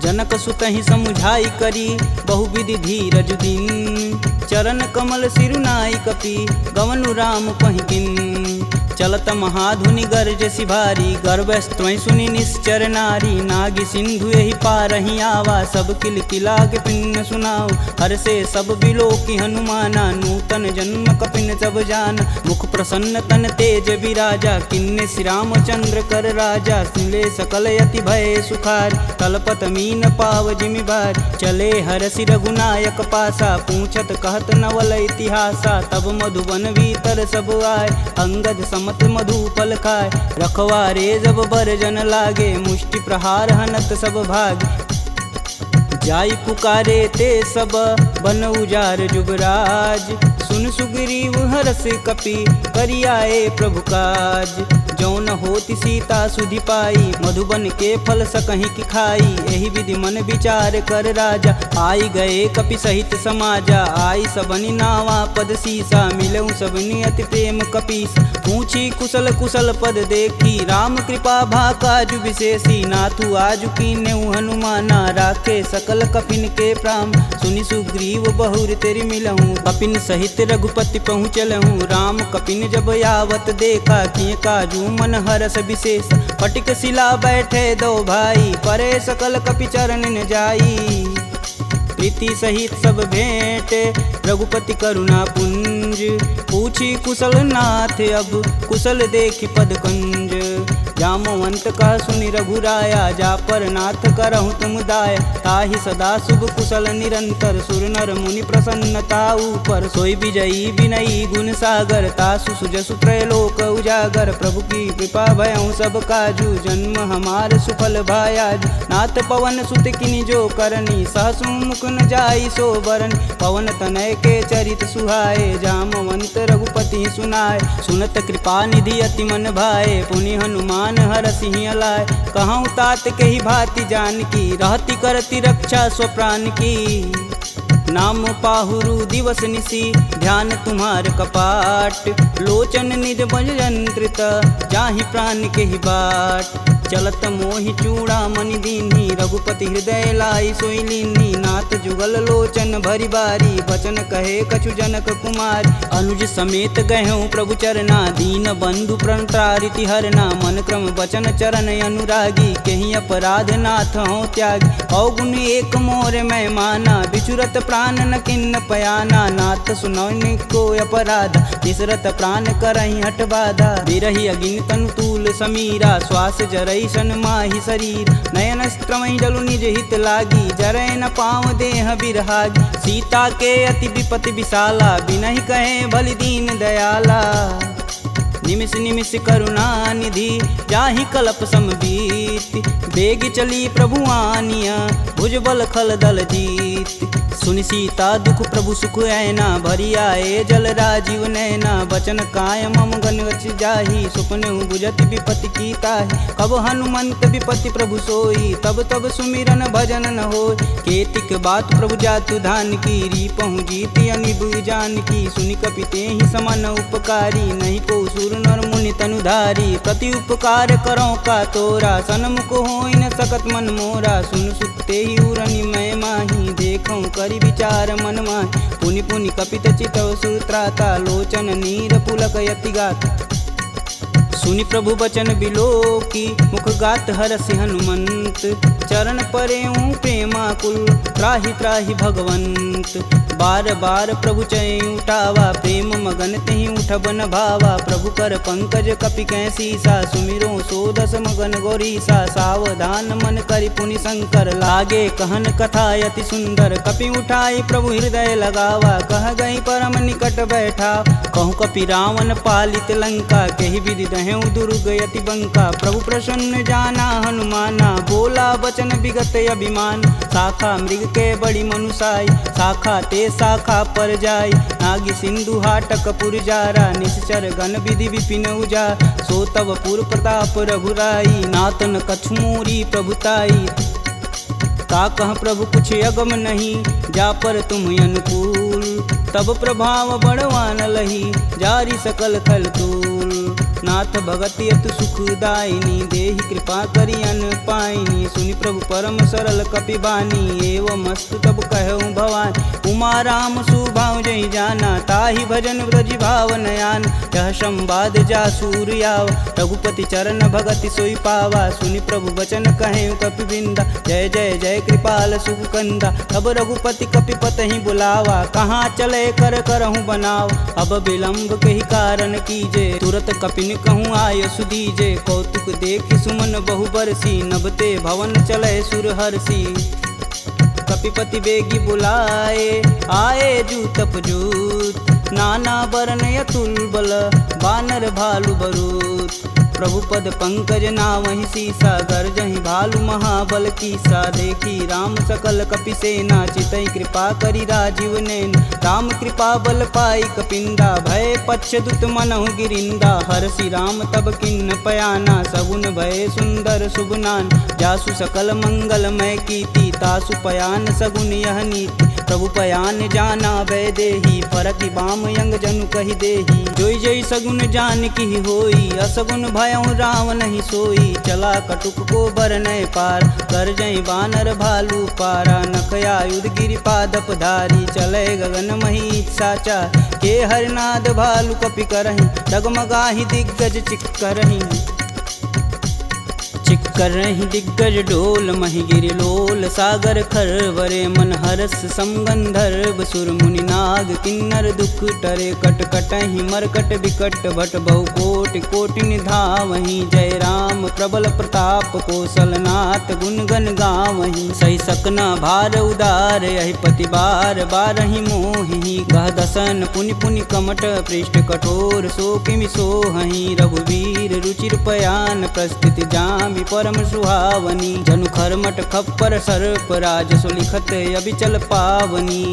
जनक सुतहि समुझाई करी, बहुविधि धीरज दिन। चरण कमल सिरुनाई कपि, गवनु राम पहिकिन। चलत महाधुनि गर्ज सिभारी, गर्भस्त्वं सुनि निश्चर नारी। नागी सिंधु यही पारहि आवा, सब किल किला के पिन सुनाओ। हर से सब बिलोकि हनुमाना, नूतन जन्म कपिन सब जान। मुख प्रसन्न तन तेज विराजा, किन्ने श्री रामचंद्र कर राजा। सुले सकल यति भय सुखार, तलपत मीन पाव जिमि बार। चले हरसि रघुनायक पासा, पूछत कहत नवल इतिहासा। तब मधुबन भीतर सब आए, अंगद मत मधुपल खाए। रखवारे जब बरजन लागे, मुष्टि प्रहार हनत सब भाग। जाई पुकारे ते सब, बन उजार जुबराज। सुन सुग्रीव हरस कपि, करियाए प्रभु काज। जौन होति सीता सुधि पाई, मधुबन के फल सकहि की खाई। एहि विधि मन विचार कर राजा, आई गए कपि सहित समाजा। आई सबनि नावा पद सीसा, मिलऊँ सबनि अति प्रेम कपीस। पूछी कुशल कुशल पद देखी, राम कृपा भा काजु विशेषी। नाथु आजु कीन्हु हनुमाना, राखे सकल कपिन के प्राम। सुनि सुग्रीव बहुर तेरि मिलहूँ, कपिन सहित रघुपति पहुँचलहूँ। राम कपिन जब यावत देखा, किए काजू मन हरस विशेष। फटिक शिला बैठे दो भाई, परे सकल कपि चरण न जाई। प्रीति सहित सब भेंट, रघुपति करुणा पुंज। पूछी कुशल नाथ अब कुशल देखि पद कंज। जामवंत कह सुनि रघुराया जा पर नाथ करहु तुम दाया। ताहि सदा शुभ कुशल निरंतर सुर नर मुनि प्रसन्नता ऊपर। सोई विजयी विनयी गुण सागर तासु सुजसु त्रैलोक उजागर। प्रभु की कृपा भयउ सब काजू जन्म हमार सुफल भायाज। नाथ पवन सुत किनि जो करनी सहसु मुख न जाई सो बरन। पवन तनय के चरित सुहाए जामवंत रघुपति सुनाए। सुनत कृपा निधि अति मन भाए पुनि हनुमान हर सिंह लाए। कहूँ तात के ही भांति जान की रहती करती रक्षा स्वप्राण की। नाम पाहुरु दिवस निसी ध्यान तुम्हार कपाट। लोचन निज बज यंत्रित जाहि प्राण के ही बाट। चलत मोहि चूड़ा मनि दीन्ही रघुपति हृदय लाई सोई लीन्ही। नाथ जुगल लोचन भरी बारी बचन कहे कछु जनक कुमार। अनुज समेत गहूँ प्रभु चरना दीन बंधु प्रणतारिति हरना। मन क्रम बचन चरण अनुरागी कहीं अपराध नाथ हो त्यागी। अवगुण एक मोर मैं माना बिचुरत प्राण न किन्न पयाना। नाथ सुनौनि को अपराध निसरत प्राण करहि हठ बाधा। बिरहि अगिन तनु तूल समीरा श्वास जरई सन माहि शरीर। नयन स्त्रमहि जलु निज हित लागी जरै न पाँव देह बिरहागी। सीता के अति विपति विशाला बिनहि कहे बलि दीन दयाला। निमिष निमिष करुणा निधि जाहि कलप समबीत। बेग चली प्रभु आनिया भुजबल खल दल जीत। सुनि सीता दुख प्रभु सुख ऐना भरी आए जल राजीव नैना। बचन काय मम गन गच जाहि सुपने बुझत विपति की ताहि। कब हनुमंत विपति प्रभु सोई तब तब सुमिरन भजन न होय। केतिक बात प्रभु जातु धान की रीपहु जीति अनिब जान की। सुनि कपि तेहि समन उपकारी नहीं को सुर नर मुनि तनुधारी। प्रति उपकार करो का तोरा सनमुख होई न सकत मन मोरा। सुन सुते ही उरनि मैं माही देखऊँ करि विचार मन माहि। पुनि पुनि कपित चितव सुत्राता लोचन नीर पुलक यति गाता। सुनि प्रभु बचन बिलोकी मुख गात हरसि हनुमंत। चरण परेऊँ प्रेमाकुल त्राहि त्राहि भगवंत। बार बार प्रभु चै उठावा प्रेम मगन तेहि उठब न भावा। प्रभु कर पंकज कपि कैसीसा सुमिरो सोदस मगन गौरीसा। सावधान मन करि पुनि शंकर लागे कहन कथा अति सुंदर। कपि उठाई प्रभु हृदय लगावा कह गई परम निकट बैठा। कहूँ कपि रावण पालित लंका केहि विधि दहें दुर्ग यति बंका। प्रभु प्रसन्न जाना हनुमाना बोला वचन विगत अभिमान। शाखा मृग के बड़ी मनुसाई शाखा ते शाखा पर जाई। नागी सिंधु हाटक पुर जारा निश्चर गण विधि विपिन उजा। सो तब पुर प्रताप रघुराई नातन कछुमूरी प्रभुताई। का कह प्रभु कुछ अगम नहीं जा पर तुम अनुकूल। तब प्रभाव बड़वान लही जारी सकल खल तूल। नाथ भगति अतु सुखदायिनी देहि कृपा करि अन पाइनी। सुनि प्रभु परम सरल कपि बानी एवं मस्तु तब कहऊँ भवानी। उमा राम सुभाव जहि जाना ताहि भजन ब्रज भाव नयान। यह संवाद जा सूर्याव रघुपति चरण भगति सोई पावा। सुनि प्रभु बचन कहें कपि बिंदा जय जय जय कृपाल सुख कंदा। अब रघुपति कपि पतहि बुलावा कहाँ चले कर करहूँ बनाव। अब विलंब के ही कारण कीजे तुरत कपिन कहूँ आय सुदीजे। कौतुक देख सुमन बहु बरसी नभते भवन चले सुर हर्षि। कपिपति बेगी बुलाए आए जूतप जूत। नाना वर्ण अतुल बल बानर भालु बरूत। प्रभु पद पंकज नावहि सीसा गर्जहि भालु महाबल कीसा। देखी राम सकल कपि सेना चितई कृपा करि राजीव नैन। राम कृपा बल पाई कपिंदा भय पश्चदुत मनहु गिरिंदा। हरसि राम तब किन्न पयाना सगुन भय सुंदर शुभनान। जासु सकल मंगलमय कीर्ति तासु पयान सगुन यह नीति। प्रभु पयान जाना भय देही फरकि बाम यंग जनु कहि देही। जोई जोई सगुन जान की होई असगुन भयउ राम नहीं सोई। चला कटुक को बरनय पार कर जई बानर भालू पारा। नखया युध गिरि पादप धारी चले गगन मही साचा। के हरनाद भालू कपि करहि डगमगाहि दिग्गज चिक करहि। चिक कर रही दिग्गज डोल महिगिरि लोल सागर खरवरे मन हरस समगंधर्व सुर मुनि नाग किन्नर दुख टरे कट कटहि मरकट विकट भट बहु कोटि कोटि निधावहि जय राम प्रबल प्रताप कौशलनाथ गुण गण गावहि सही सकना भार उदार यही पति बार बारहि मोहि गह दसन पुनि पुनि कमट पृष्ठ कठोर सो किमि सोहहि रघुवीर रुचिर पयान प्रस्थिति जामि परम सुहावनी जनु खरमट खप्पर सर्प राजसु लिखत अबिचल पावनी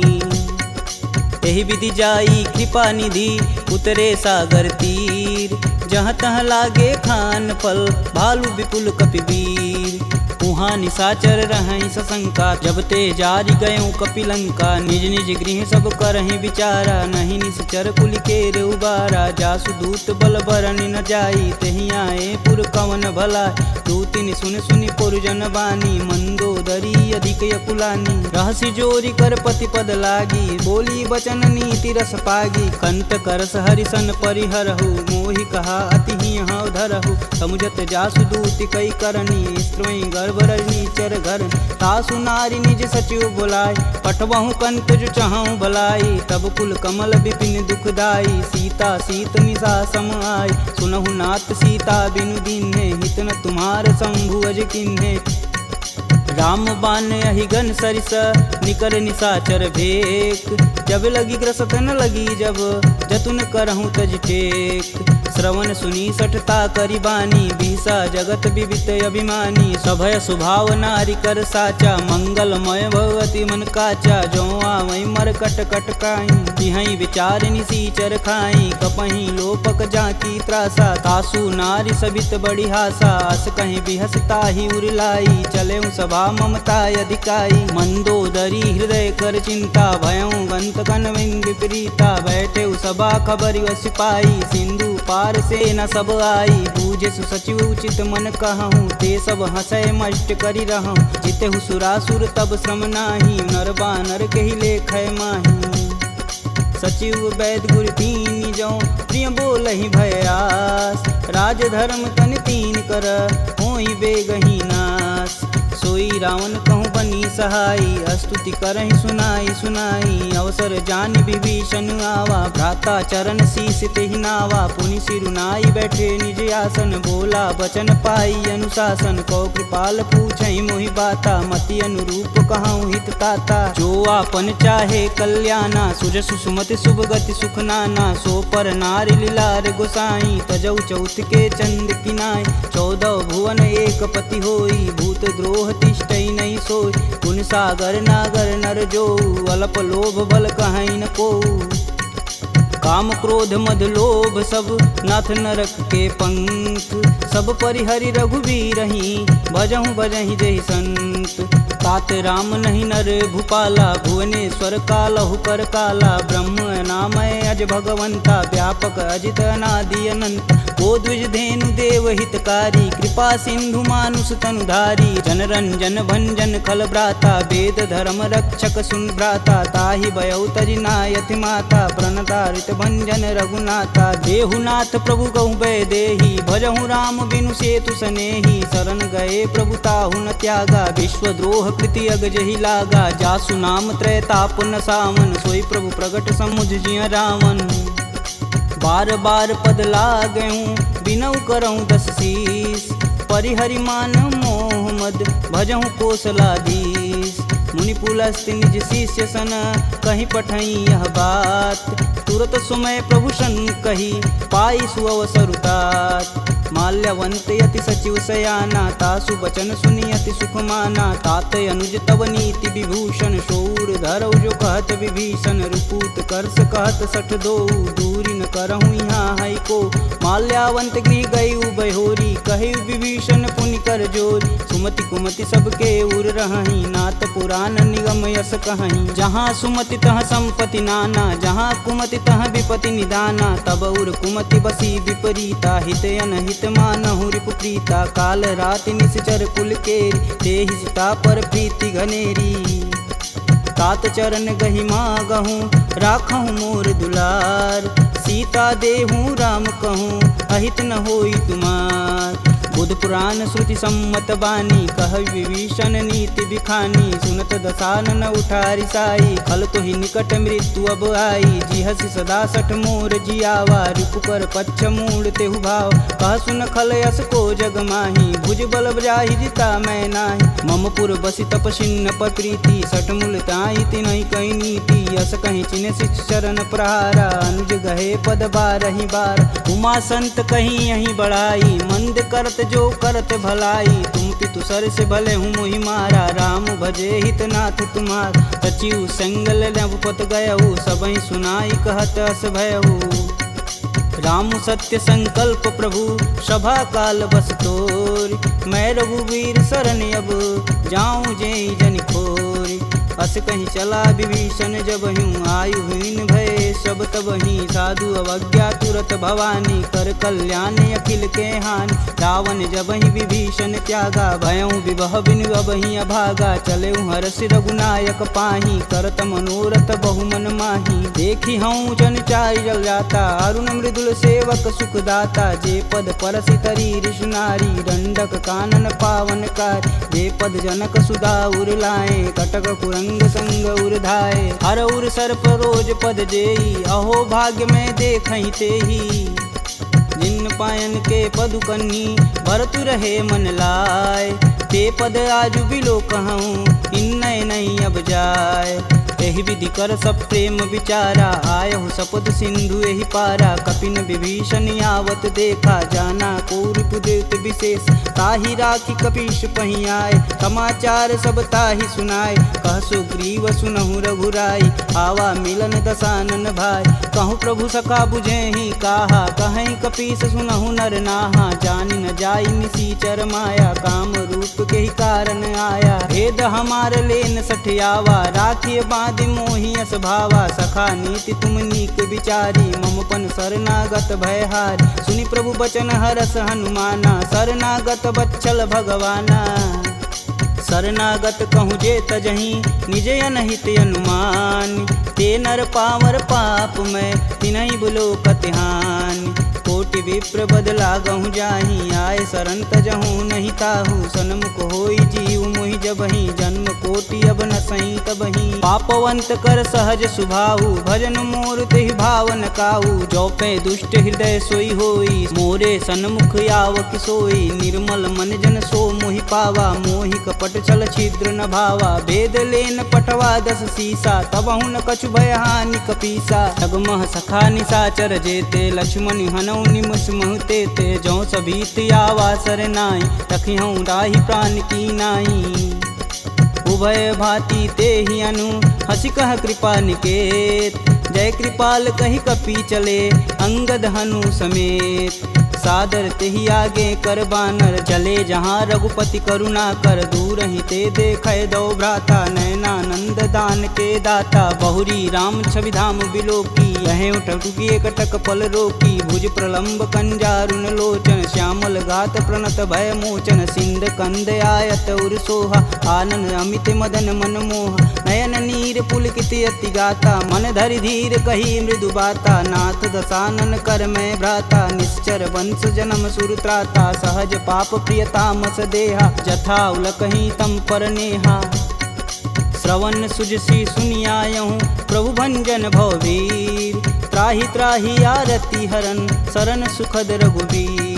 एहि विधि जाई कृपा निधि उतरे सागर तीर जहाँ तहाँ लागे खान फल भालू विपुल कपिवीर उहाँ निशाचर रहहि सशंका जब ते जारि गयों कपिलंका निज निज गृह सब करहि विचारा नहीं निश्चर कुलिकेर उबारा जासु दूत बल बरनि न जाई तेहि आए पुर कवन भला दूतिन सुन सुनि पुरजन बानी मंदोदरी अधिक यकुलानी रहसि जोरी कर पति पद लागी बोली बचन नीति रस पागी कंत करस हरिसन परिहरहु मोहि कहा अति ही हव धरहु समुझत जासु दूति कई करनी स्त्रोई गर्भ रजनी चर घर तासु नारी निज सचिव बुलाय पठबहु कंत जो चाहूं भलाई तब कुल कमल विपिन दुखदाई सीता सीत निशा सम आय सुनहु नाथ सीता बिनु दीन्हे हित न तुम्हार शंभु अज किन्हे राम बान अहिगन सरिस निकर निशाचर भेक जब लगी ग्रसत न लगी जब जतुन करहूँ तज टेक श्रवण सुनी सठता करी बानी बिहसा जगत विवित अभिमानी सभय स्वभाव नारी कर साचा मंगलमय भगवती मन काचा जो आवई मर कट कट काई तिहई विचार निसीचर खाई कपही लोपक जाकी त्रासा तासु नारी सबित बड़ी हासा अस कहीं बिहसता ही उरलाई चले सभा ममता अधिकाई मंदोदरी हृदय कर चिंता भयं गंत कनविंद विपरीता बैठे सभा खबर सिपाही सिंधु पार से न सब आई बूझे सचिव उचित मन कहूँ ते सब हंसय मष्ट करी रहूँ जिते सुरासुर तब श्रम नाही नर बानर के ही लेख माही सचिव वैद गुर तीन जो प्रिय बोल ही भयास राज धर्म तन तीन कर होई बेगही नास सोई रावण कहूँ बनी सहाई स्तुति करहि सुनाई सुनाई अवसर जान विभीषण आवा भ्राता चरण शीस तेहि नावा पुनि सिरुनाई बैठे निज आसन बोला बचन पाई अनुशासन कौ कृपाल पूछहि मोहि बाता मति अनुरूप कहूँ हित ताता जो आपन चाहे कल्याणा सुजसु सुमति शुभ गति सुख नाना सो पर नारी लीलार गोसाई तजौ चौथ के चंद किनाय 14 भुवन एक पति होई भूत द्रोह तिष्ठई नहीं सोई गुण सागर नागर नर जो अल्प लोभ बल कहीं न को काम क्रोध मद लोभ सब नाथ नरक के पंख सब परिहरि रघुवीरहि भजहु भजहि जहि संत तात राम नहीं नर भूपाला भुवनेश्वर कालहु कर काला ब्रह्म नामय अज भगवंता व्यापक अजित अनादि अनंत को द्विज धेनु देव हितकारी कृपा सिंधु मानुष तनुधारी जन रंजन भंजन खल भ्राता वेद धर्म रक्षक सुन भ्राता ताहि भयउ तजि नायति माता प्रणतारित भंजन रघुनाथा देहुनाथ प्रभु कहु भय देहि भजहु राम बिनु सेतु सनेहि शरण गए प्रभु ताहु न त्यागा विश्वद्रोह कृति अगजहि लागा जासु नाम त्रैताप न सावन सोई प्रभु प्रगट समुझ जिय रावण बार बार पद लागऊं बिनऊ करऊं 10 शीस परिहरि मान मोह मद भजहु कौशलाधीश मुनि पुलस्त निज शिष्य सन कहीं पठई यह बात तुरत सुमय प्रभु सन कही पाई सुअवसरुतात माल्यवंत यति सचिव सयाना तासु बचन सुनियति सुख माना तात अनुज तव नीति विभूषण शौर धरौ जो कहत विभीषण रुपूत करस कहत सठ दो दूरी न करहु यहाँ है को माल्यावंत गृह गई बहोरी कहे विभीषण पुनि कर जोरी सुमति कुमति सबके उर रही नाथ पुराण निगम यस कहीं जहाँ सुमति तह संपत्ति नाना जहाँ कुमति तह विपति निदाना तब उर कुमति बसी विपरीता हित अनहित मानहु रिपुप्रीता काल राति निश्चर कुल केरी देहि सीता पर प्रीति घनेरी तात चरण गहि मागहूँ राखहूँ मोर दुलार सीता देहूँ राम कहूँ अहित न होई तुमार बुध पुराण श्रुति सम्मत बानी, कह विभीषण नीति बिखानी। सुनत दसानन उठारी साई, खल तो ही निकट मृत्यु अब आई। जिहसि सदा सठ मोर जियावा, रिपुकर पच्छ मूड तेहु भाव। कह सुन खल यस को जग माही, भुज बल जाहि जिता मैं नाही। मम पुर बसि तपसिन्न पर प्रीति, सठ मूल ताहि तिनहि कही नीति। यस कहीं चिन्ह शिष चरण प्रहारा, अनुज गहे पद बारहि बार। उमा संत कहीं यहीं बढ़ाई, मंद करत जो करत भलाई। तुम पितु सर से भले हूँ मोहि मारा, राम भजे हित नाथ तुम्हार। सचिव संगल नवपत गयहु, सबहि सुनाई कहत अस भयहु। राम सत्य संकल्प प्रभु, सभा काल बस तोरि। मैं रघुवीर शरण अब, जाऊं जेहि जनि खोरि। अस कहीं चला विभीषण जब हूँ, आयुहीन भय सब तब ही। साधु अवज्ञा तुरत भवानी, कर कल्याण अखिल के हानि। रावण जब ही विभीषण त्यागा, भयऊँ विवह बिनु अब ही अभागा। चले हरष रघुनायक पाही, करत मनोरथ बहु मन माही। देखी हूँ जन चारि जल जाता, अरुण मृदुल सेवक सुखदाता। जे पद परसि तरी ऋषि नारी, दंडक कानन पावन कार। जे पद जनक सुधा उर लाए, कटक कुरंग संग उर धाये। हर उर सर्प रोज पद जेई, अहो भाग्य में देखहि तेहि। जिन पायन के पदु कन्ही, भरतु रहे मन लाय। ते पद आजु बिलो कहूँ, इन्नय नहीं अब जाय। एहि विधि कर सब प्रेम विचारा, आयहु सपद सिंधु एहि पारा। कपिन विभीषण आवत देखा, जाना कौरव देत विशेष। ताहि राखी कपीश पहि आए, समाचार सब ताहि सुनाए। कह सुग्रीव सुनहु रघुराई, आवा मिलन दसानन भाई। कहूँ प्रभु सखा बुझेहि काहा, कहीं कपीस सुनहु नर नाहा। जानि न जाई निसीचर माया, काम रूप के ही कारण आया। भेद हमार लेन सठियावा, राखिय बांधि मोहि अस भावा। सखा नीति तुम नीक विचारी, मम पन शरणागत भयहारी। सुनि प्रभु बचन हरस हनुमाना, शरणागत बच्चल भगवाना। शरणागत कहूँ जे तजहि, निज अनहित अनुमान। ते नर पावर पाप में, तिन्हि बुलो कतिहान। कोटि विप्र बदला गहूँ जाहि, आय शरण तजहूँ नहीं ताहू। सन्मुख होई जीव मोहि जबहि, जन्म कोटि अब न सही तबहि। पापवंत कर सहज सुभाहु, भजन मोर तेहि भावन काहू। जो पे दुष्ट हृदय सोई होई, मोरे सन्मुख आव किसोई। निर्मल मन जन सो मोहि पावा, मोहि कपट छल छिद्र न भावा। भेद लेन पटवा दस सीसा, तबहु न कछु भय हानि कपीसा। जगमह सखा निशाचर जेते, लक्ष्मण हनौ निमस महते ते। जौ सभीत आवा सरनाई, तखिहूँ राहि प्राण की नाई। उभय भांति ते ही अनु, हंसी कह कृपा निकेत। जय कृपाल कही कपी चले, अंगद हनु समेत। सादर तेहि आगे कर बानर, चले जहाँ रघुपति करुणा कर। दूर ही ते देखे दो भ्राता, नयनानंद दान के दाता। बहुरी राम छवि धाम बिलोकी, यह उठुकी कटक पल रोकी। भुज प्रलंब कंजारुन लोचन, श्यामल गात प्रणत भय मोचन। सिंध कंद आयत उर सोहा, आनन अमित मदन मन मोह। नयन नीर पुलकित अति गाता, मन धरि धीर कही मृदु बाता। नाथ दसानन कर मैं भ्राता, निश्चर वंश जन्म सुर त्राता। सहज पाप प्रियतामस देहा, जथा उलकहि तम पर नेहा। श्रवण सुजसी सुनियायहूँ, प्रभु भंजन भववीर। त्राहि त्राहि आरती हरन, शरण सुखद रघुवीर।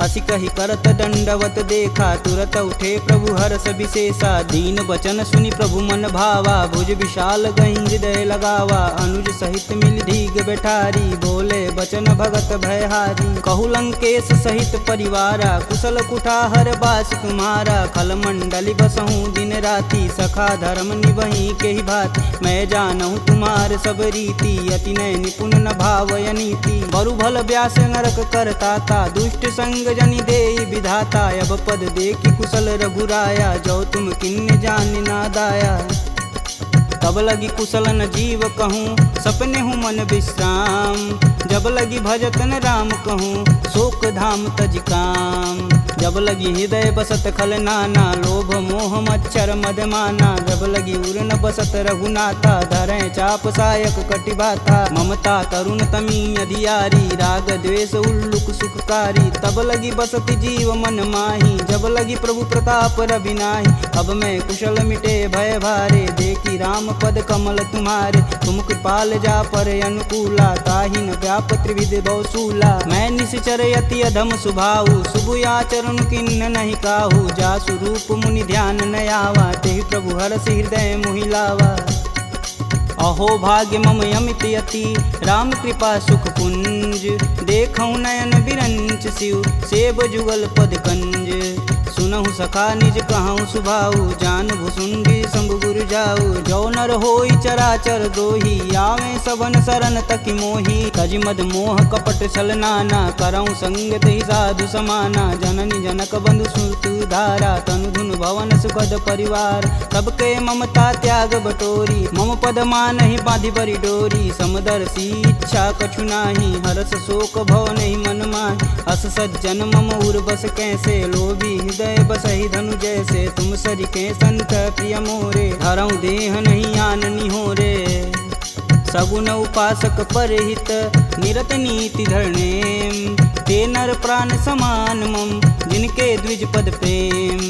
असी कही करत दंडवत देखा, तुरत उठे प्रभु हर्ष विशेषा। दीन वचन सुनि प्रभु मन भावा, भुज विशाल गहि हृदय लगावा। अनुज सहित मिल धीग बैठारी, बोले बचन भगत भयहारी। कहु लंकेश सहित परिवारा, कुशल कुठाहर बास तुम्हारा। खल मंडली बसहूँ दिन राति, सखा धर्म निबहि के ही भात। मैं जानहूँ तुम्हार सब रीति, अति नय निपुण न भावय नीति। बरु भल व्यास नरक करताता, दुष्ट संग जनि देई विधाता। अब पद देखि कुशल रघुराया, जो तुम किन्ने जान ना दाया। तब लगी कुशल न जीव कहूँ, सपने हूँ मन विश्राम। जब लगी भजतन राम कहूँ, शोक धाम तज काम। जब लगी हृदय बसत खल नाना, लोभ मोह मच्छर मदमाना। जब लगी उर न बसत रघुनाथा, धरें चाप सायक कटिबाथा। ममता तरुण तमी अधियारी, राग द्वेष उल्लुक सुखकारी। तब लगी बसत जीव मन माही, जब लगी प्रभु प्रताप रविनाही। अब मैं कुशल मिटे भय भारे, देखी राम पद कमल तुम्हारे। तुम कृपाल जा पर अनुकूला, ताहि न व्याप त्रिविध बहुसूला। मैं निश्चर यति अधम सुभाऊ, शुभ आचरण किन्न नहीं काहू। जासु रूप मुनि ध्यान न आवा, तेहि प्रभु हरषि हृदय मोहि लावा। अहो भाग्य मम यमित यति, राम कृपा सुख कुंज। देखऊँ नयन बिरंच शिव, सेब जुगल पद कंज। सुनहु सखा निज कहूँ सुभाऊ, जान भुसुंडी शंभु गुरु जाऊ। जो नर होई चराचर द्रोही, आवे सबन शरण तकि मोही। तज मद मोह कपट छल नाना, करऊँ संगत ही साधु समाना। जननी जनक बंधु सुत धारा, तनु धुन भवन सुखद परिवार। सबके ममता त्याग बटोरी, मम पद मानहि बांधि बरी डोरी। समदर्शी इच्छा कछु नाही, हरस शोक भव नहीं मन माहि। अस सज्जन मम उर बस कैसे, लोभी हृदय बसहि धनु जैसे। तुम सरिके संत प्रिय मोरे, धरऊँ देह नहीं आननी हो रे। सगुन उपासक परहित, निरत नीति धरनेम। ते नर प्राण समान मम, जिनके द्विज पद प्रेम।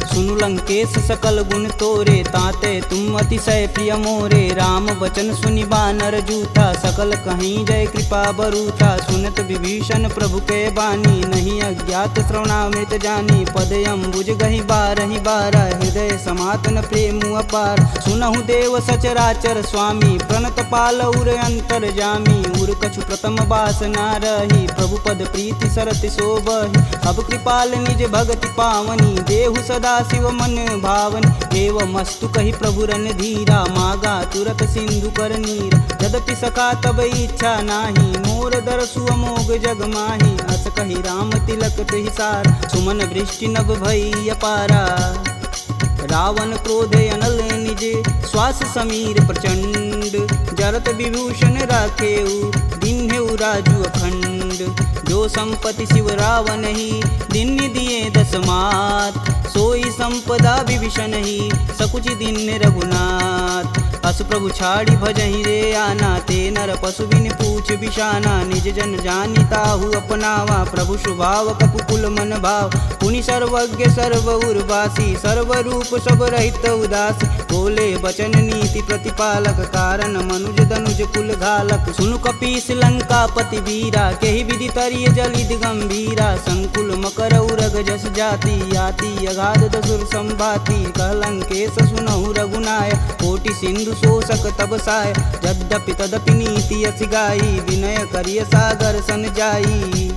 सुनु लंकेश सकल गुण तोरे, ताते तुम अतिशय प्रिय मोरे। राम बचन सुनि बानर जूठा, सकल कहीं जय कृपा बरूठा। सुनत विभीषण प्रभु के बानी, नहीं अज्ञात श्रवणामृत जानी। पद अम्बुज गहि बारहि बारा, हृदय समातन प्रेम अपार। सुनहु देव सचराचर स्वामी, प्रणत पाल उर अंतर जामी। उर कछु प्रथम बास ना रही, प्रभु पद प्रीति सरत शोभहि। अब कृपाल निज भगति पावनी, देहु सदा शिव मन भावनी। एवं मस्तु कही प्रभु रन धीरा, मागा तुरत सिंधु कर नीर। यद्यपि सखा तब इच्छा नाही, मोर दरसु अमोघ जग माही। अस कही राम तिलक तुहि सार, सुमन वृष्टि नभ भई अपारा। रावण क्रोधे अनल निज, श्वास समीर प्रचंड। जरत विभूषण राखेऊ, दिन्हेऊ राजु अखंड। जो संपत्ति शिव रावण ही, दिन दिए दस मात। सोई संपदा विभीषण ही, सकुच दिन रघुनाथ। अस प्रभु छाड़ी भजहि रे आना, ते नर पशु बिन पूछ बिशाना। निज जन जानि ताहु अपनावा, प्रभु स्वभाव कपुकुल मन भाव। पुनि सर्वज्ञ सर्व उर्वासी, सर्वरूप सब रहित उदासी। बोले बचन नीति प्रतिपालक, कारण मनुज धनुज कुल घालक। सुनु कपीस लंकापति वीरा, केहि विधि तरिय जलिद गंभीरा। संकुल मकर उरग जस जाति, याति अगाध दसुर संभाति। कह लंकेश सुनहु रघुनाय, कोटि सिंधु शोषक तब साय। यद्यपि तदपि नीति यस गाई, विनय करिय सागर सन जाई।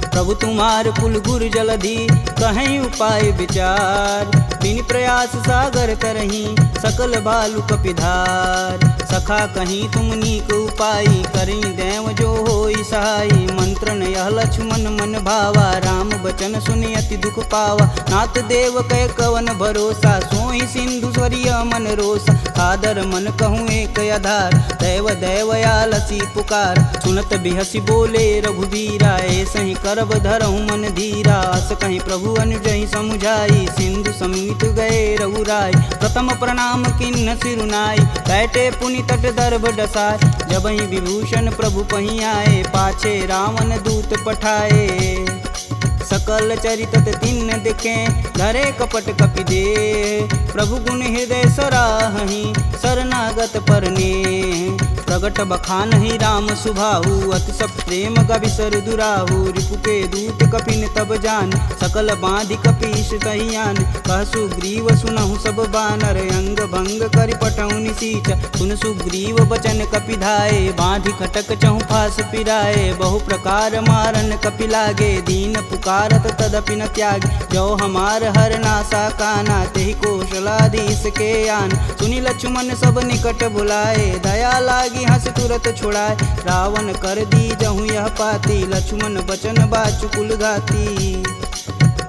प्रभु तुम्हार कुल गुर जलधि, कहीं उपाय विचार। बिन प्रयास सागर तरही, सकल बालु कपिधार। सखा कहीं तुम नीक उपाय, करी देव जो होई सहाई। मंत्र न यह लक्ष्मण मन भावा, राम बचन सुनि अति दुख पावा। नाथ देव कह कवन भरोसा, सोई सिंधु स्वरिय मन रोसा। सादर मन कहूँ एक आधार, दैव दैवयालसी पुकार। सुनत बिहसी बोले रघुबीरा, ऐसे ही करब धरहु मन धीरा। अस कहीं प्रभु अनुजहि समुझाई, सिंधु समीत गए रघुराय। प्रथम प्रणाम किन्न सिरुनाई, बैठे पुनि तट दर्भ डसाय। जब ही विभूषण प्रभु पही आए, पाछे रावण दूत पठाए। सकल चरितत तिन्न दिखे, धरे कपट कपि दे। प्रभु गुण हृदय सराहहि, शरणागत परने। प्रगट बखानहि राम सुभाहु, अति सब प्रेम गविसर दुराहु। रिपु के दूत कपिन तब जान, सकल बांधि कपीश तहियान। कह सुग्रीव सुनहु सब बानर, अंग भंग करि पठौनि निसीच। सुन सुग्रीव बचन कपि धाये, बांधि खटक चहु फास पिराए। बहु प्रकार मारन कपि लागे, दीन पुकारत तदपि न त्यागे। जो हमार हर नासा काना, तेहि कौशलाधीश के आन। सुनि लक्ष्मण सब निकट बुलाए, दया लागी हंस तुरत छुड़ाए। रावण कर दी जहु यह पाती, लक्ष्मण बचन बाचु कुल घाती।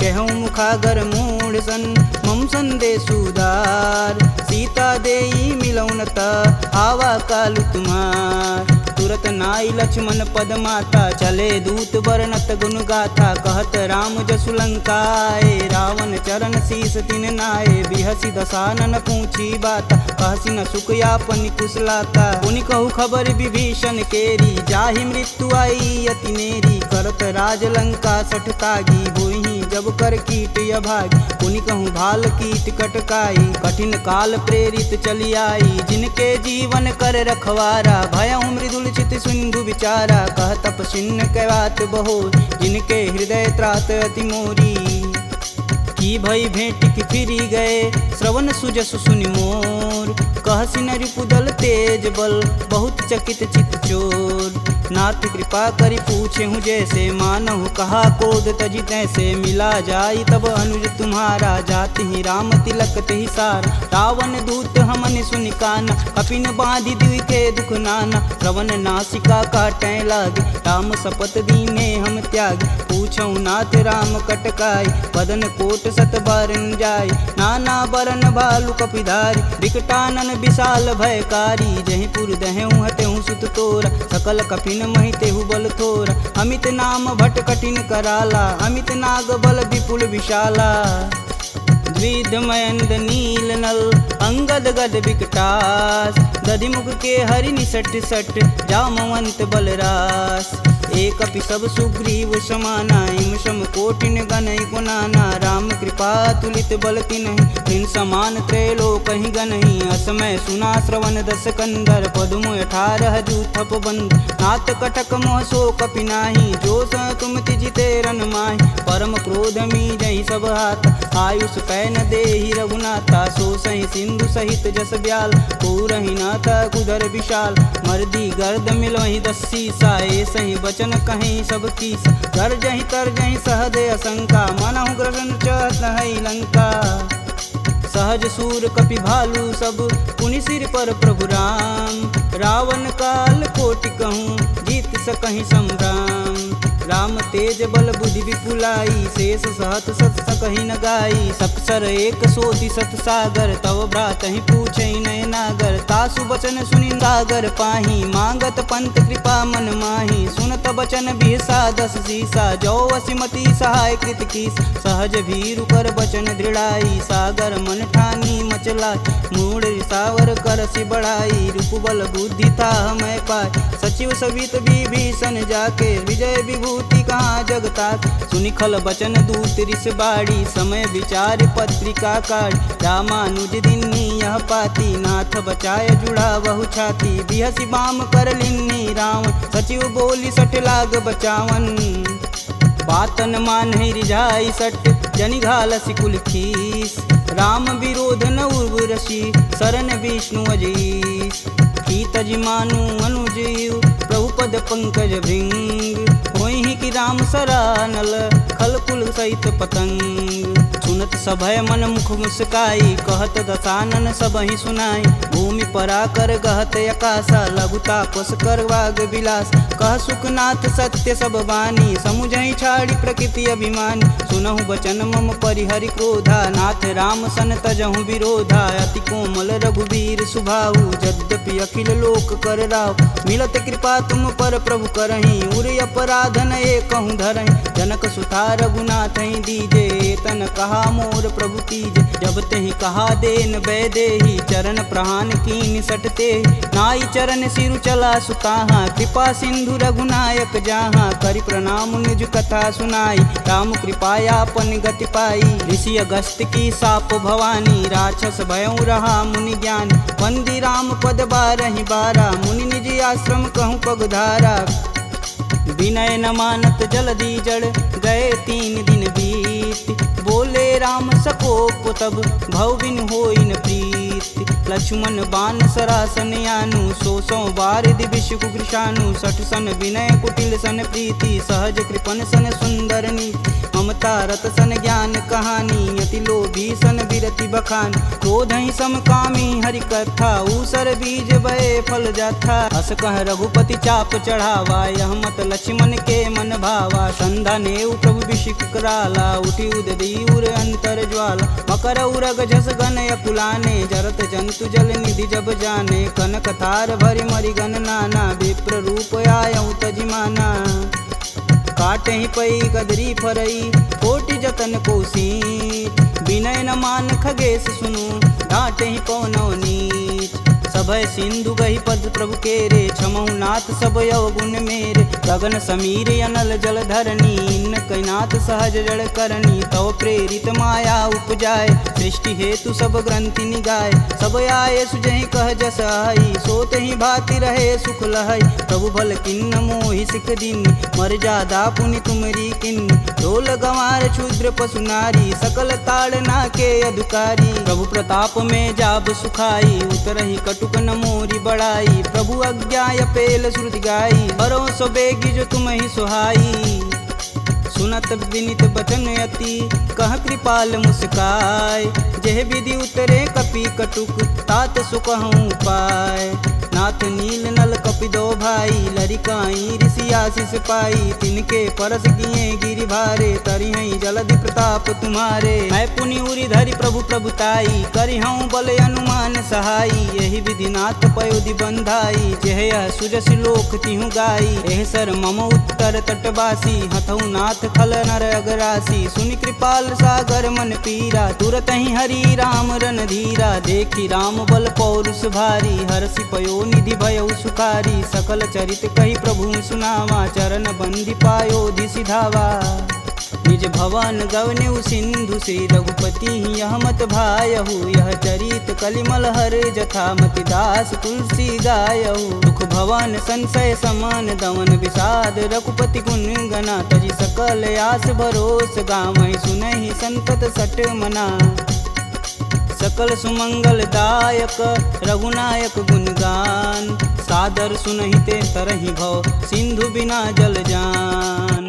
कहूँ मुखागर मूढ़ सन, मम संदेश उदार। सीता देई मिलौन त, आवा कालु तुम्हार। तुरत नाई लक्ष्मण पद माता, चले दूत बरनत गुण गाथा। कहत राम जसु लंकाए, रावण चरण शीस तिन नाये। बिहसी दसानन पूछी बात, कहसी न सुख यापन कुशलाता। पुनि कहु खबर विभीषण केरी, जाहि मृत्यु आई अति नेरी। करत राज लंका सठ तागी, होहि जब कर कीट अभागी। पुनि कहूँ भाल कीट कटकाई, कठिन काल प्रेरित चली आई। जिनके जीवन कर रखवारा, भयउ मृदुल चित सिंधु विचारा। कह तपसिन्न कै बात बहो, जिनके हृदय त्रात अति मोरी। की भई भेंट की फिरी गए, श्रवण सुजसु सुनि मोर। कहसी न रिपुदल तेज बल, बहुत चकित चित चोर। नाथ कृपा करि पूछे हूँ जैसे, मानहु कहा क्रोध तजि तैसे। मिला जाई तब अनुज तुम्हारा, जाति ही राम तिलक तेहि सार। रावण दूत हमन सुनि काना, कपिन बांधि दिवि के दुख नाना। श्रवण नासिका काटै लागे, राम शपथ दीने हम त्यागे। पूछौ नाथ राम कटकाई, बदन कोट सत बारन जाय। नाना बरन भालु कपिधारी, विकटानन विशाल भयकारी। जहीं पुर दहेउ हटेउ सुत तोरा, सकल कपिन महि तेहु बल थोरा। अमित नाम भट कठिन कराला, अमित नाग बल विपुल विशाला। द्विध मयंद नील नल, अंगद गद विकटास। दधिमुख के हरि निसट सट, जामवंत बलरास। एक अपि सब सुग्रीव समाना, इम सम कोटिन गनहि गुनाना। राम कृपा तुलित बल तिन्हि, तिन समान त्रैलोकहि गनहि। असमय सुना श्रवण दस कंदर, पदुम 18 जूथप बंद। नाथ कटक मोह सो कपि नाही, जो स तुम तिजिते रन माहि। परम क्रोध मीजहि सब हाथ, आयुष पै न देहि रघुनाथा। सो सहि सिंधु सहित जस ब्याल, पूरहि नाथा कुधर विशाल। मर्दी गर्द मिलहि 10 सीसा, सही बचन कहीं सब कीस। गर्जहि तरजहि सहदे असंका, मनहु ग्रसन चहत है लंका। सहज सूर कपि भालू सब, पुनि सिर पर प्रभु राम। रावण काल कोटि कहूँ, जीत सकहि संग्राम। राम तेज बल बुद्धि विपुलाई, शेष सहत सत सकहि न गाई। सकसर एक सोति सत सागर, तव भ्रातहि पूछै नय नागर। तासु बचन सुनि सागर पाही, मांगत पंत कृपा मन माही। सुनत बचन बिहसा 10 सीसा, जो वसिमति सहाय कृत कीस। सहज भीरु कर बचन दृढ़ाई, सागर मन ठानी मचला। मूढ़ रिसावर करसि बढ़ाई, रूप बल बुद्धि था मैं पाय। सचिव सवित विभीषण जाके, विजय विभूति कहाँ जगता। सुनि खल बचन दूत रिस बाड़ी, समय विचार पत्रिका काढ़। रामानुज दिन्नी यह पाती, नाथ बचाय जुड़ा बहु छाती। बिहसी बाम कर लिन्नी रावण, सचिव बोली सठ लाग बचावन। बातन मानहि रिझाई सट, जनि घालसि कुल खीस। राम विरोध न उर्वरसी, शरण विष्णु अजीस। की तजि मानु अनुजीव, प्रभु पद पंकज भृंग। होहि कि राम सरानल, खल कुल सहित पतंग। सुनत सभय मन मुख मुस्काई, कहत दसानन सबहि सुनाई। भूमि परा कर गहत आकाशा, लघुता पस कर वाग विलास। कह सुखनाथ सत्य सब बानी, समुझहि छाड़ी प्रकृति अभिमानी। सुनहु बचन मम परिहरि क्रोधा, नाथ राम सन तजहु विरोधा। अति कोमल रघुवीर सुभाऊ, यद्यपि अखिल लोक कर राव। मिलत कृपा तुम पर प्रभु करहि, उर अपराध न एकहु धरहि। जनक सुता रघुनाथ दीजे, तन कहा मोर प्रभु तीजे। जब तेहि कहा देन वैदेही, चरण प्रहान कीन सटते। नाई चरण सिरु चला सुताहा, कृपा सिंधु रघुनायक जहाँ। करि प्रणाम निज कथा सुनाई, राम कृपायापन गति पाई। ऋषि अगस्त की साप भवानी, राक्षस भयउ रहा मुनि ज्ञानी। वंदी राम पद 12 बारा, मुनि निज आश्रम कहूँ पगधारा। विनय न मानत जलधि जड़, गए 3 दिन बीत। बोले राम सकोप तब, भव बिन होई न प्रीत। लक्ष्मण बान सरासन यानु, 100 बार दिविश कुकृशानु। 60 सन विनय कुटिल सन प्रीति, सहज कृपन सन सुंदर नीति। ममता रत सन ज्ञान कहानी, अति लोभी सन विरति बखान। क्रोधहि समकामी हरि कथा, ऊसर बीज बए फल जाथा। अस कह रघुपति चाप चढ़ावा, यह मत लक्ष्मण के मन भावा। संधा नेउ प्रभु बिषिक कराला, उठी उददी उर अंतर ज्वाला। मकर उरग झस गन अकुलाने, जरत जंतु जल निधि जब जाने, कनक तार भरि मरिगन नाना, विप्र रूप आयऊ तजिमाना। काटे ही पई गदरी फरई, कोटि जतन कोसी, विनय न मान खगेश सुनु, डांटे ही पवनौ नीच। सभय सिंधु गही पद प्रभु केरे, छमहु नाथ सब अवगुण मेरे। गगन समीर अनल जल धरनी, इन कैनाथ सहज जड़ करनी। तव प्रेरित माया उपजाय, सृष्टि हेतु सब ग्रंथि निगाय। सब आये सुजहि कह जस आई, सोत ही भाति रहे सुख लहै। प्रभु भल किन्न मोहि सिख दीनी, मर्यादा पुनि तुमरी किन्नी। ढोल गंवार क्षुद्र पशु नारी, सकल ताड़ना के अधिकारी। प्रभु प्रताप में जाब सुखाई, उतरहि कटुक न मोरी बड़ाई। प्रभु अज्ञा पेल श्रुति गाई, बरो सो बेगी जो तुम ही सुहाई। सुनत विनित बचन अति, कह कृपाल मुस्काय। जेह विधि उतरे कपि कटुक, तात सुकहूँ पाय। नाथ नील नल कपि दो भाई, लरिकाई ऋषि आशीष पाई। तिनके परस किए गिरि भारे, तरिहै जलधि प्रताप तुम्हारे। मैं पुनि उरि धरि प्रभु प्रभुताई, करिहऊँ बल अनुमान सहाई। यही विधि नाथ पयोधि बंधाई, जेह यह सुजस लोक तिहु गाई। एह सर मम उत्तर तटवासी, हथऊ नाथ खल नर अगरासी। सुनि कृपाल सागर मन पीरा, तुरत ही हरि राम रन धीरा। देखी राम बल पौरुष भारी, हरषि पयो निधि भयउ सुखारी। सकल चरित कही प्रभु सुनावा, चरण बंदी पायोधि सिधावा। निज भवन गवनेउ सिंधु, श्री रघुपति यह मत भायहु। यह चरित कलिमल हर जथा, मति दास तुलसी गायहु। दुख भवन संशय समान, दमन विषाद रघुपति गुण गना। तजि सकल आस भरोस, गावहि सुनहि संतत सट मना। सकल सुमंगल दायक रघुनायक गुणगान, सादर सुनहि ते तरहि भव, सिंधु बिना जल जान।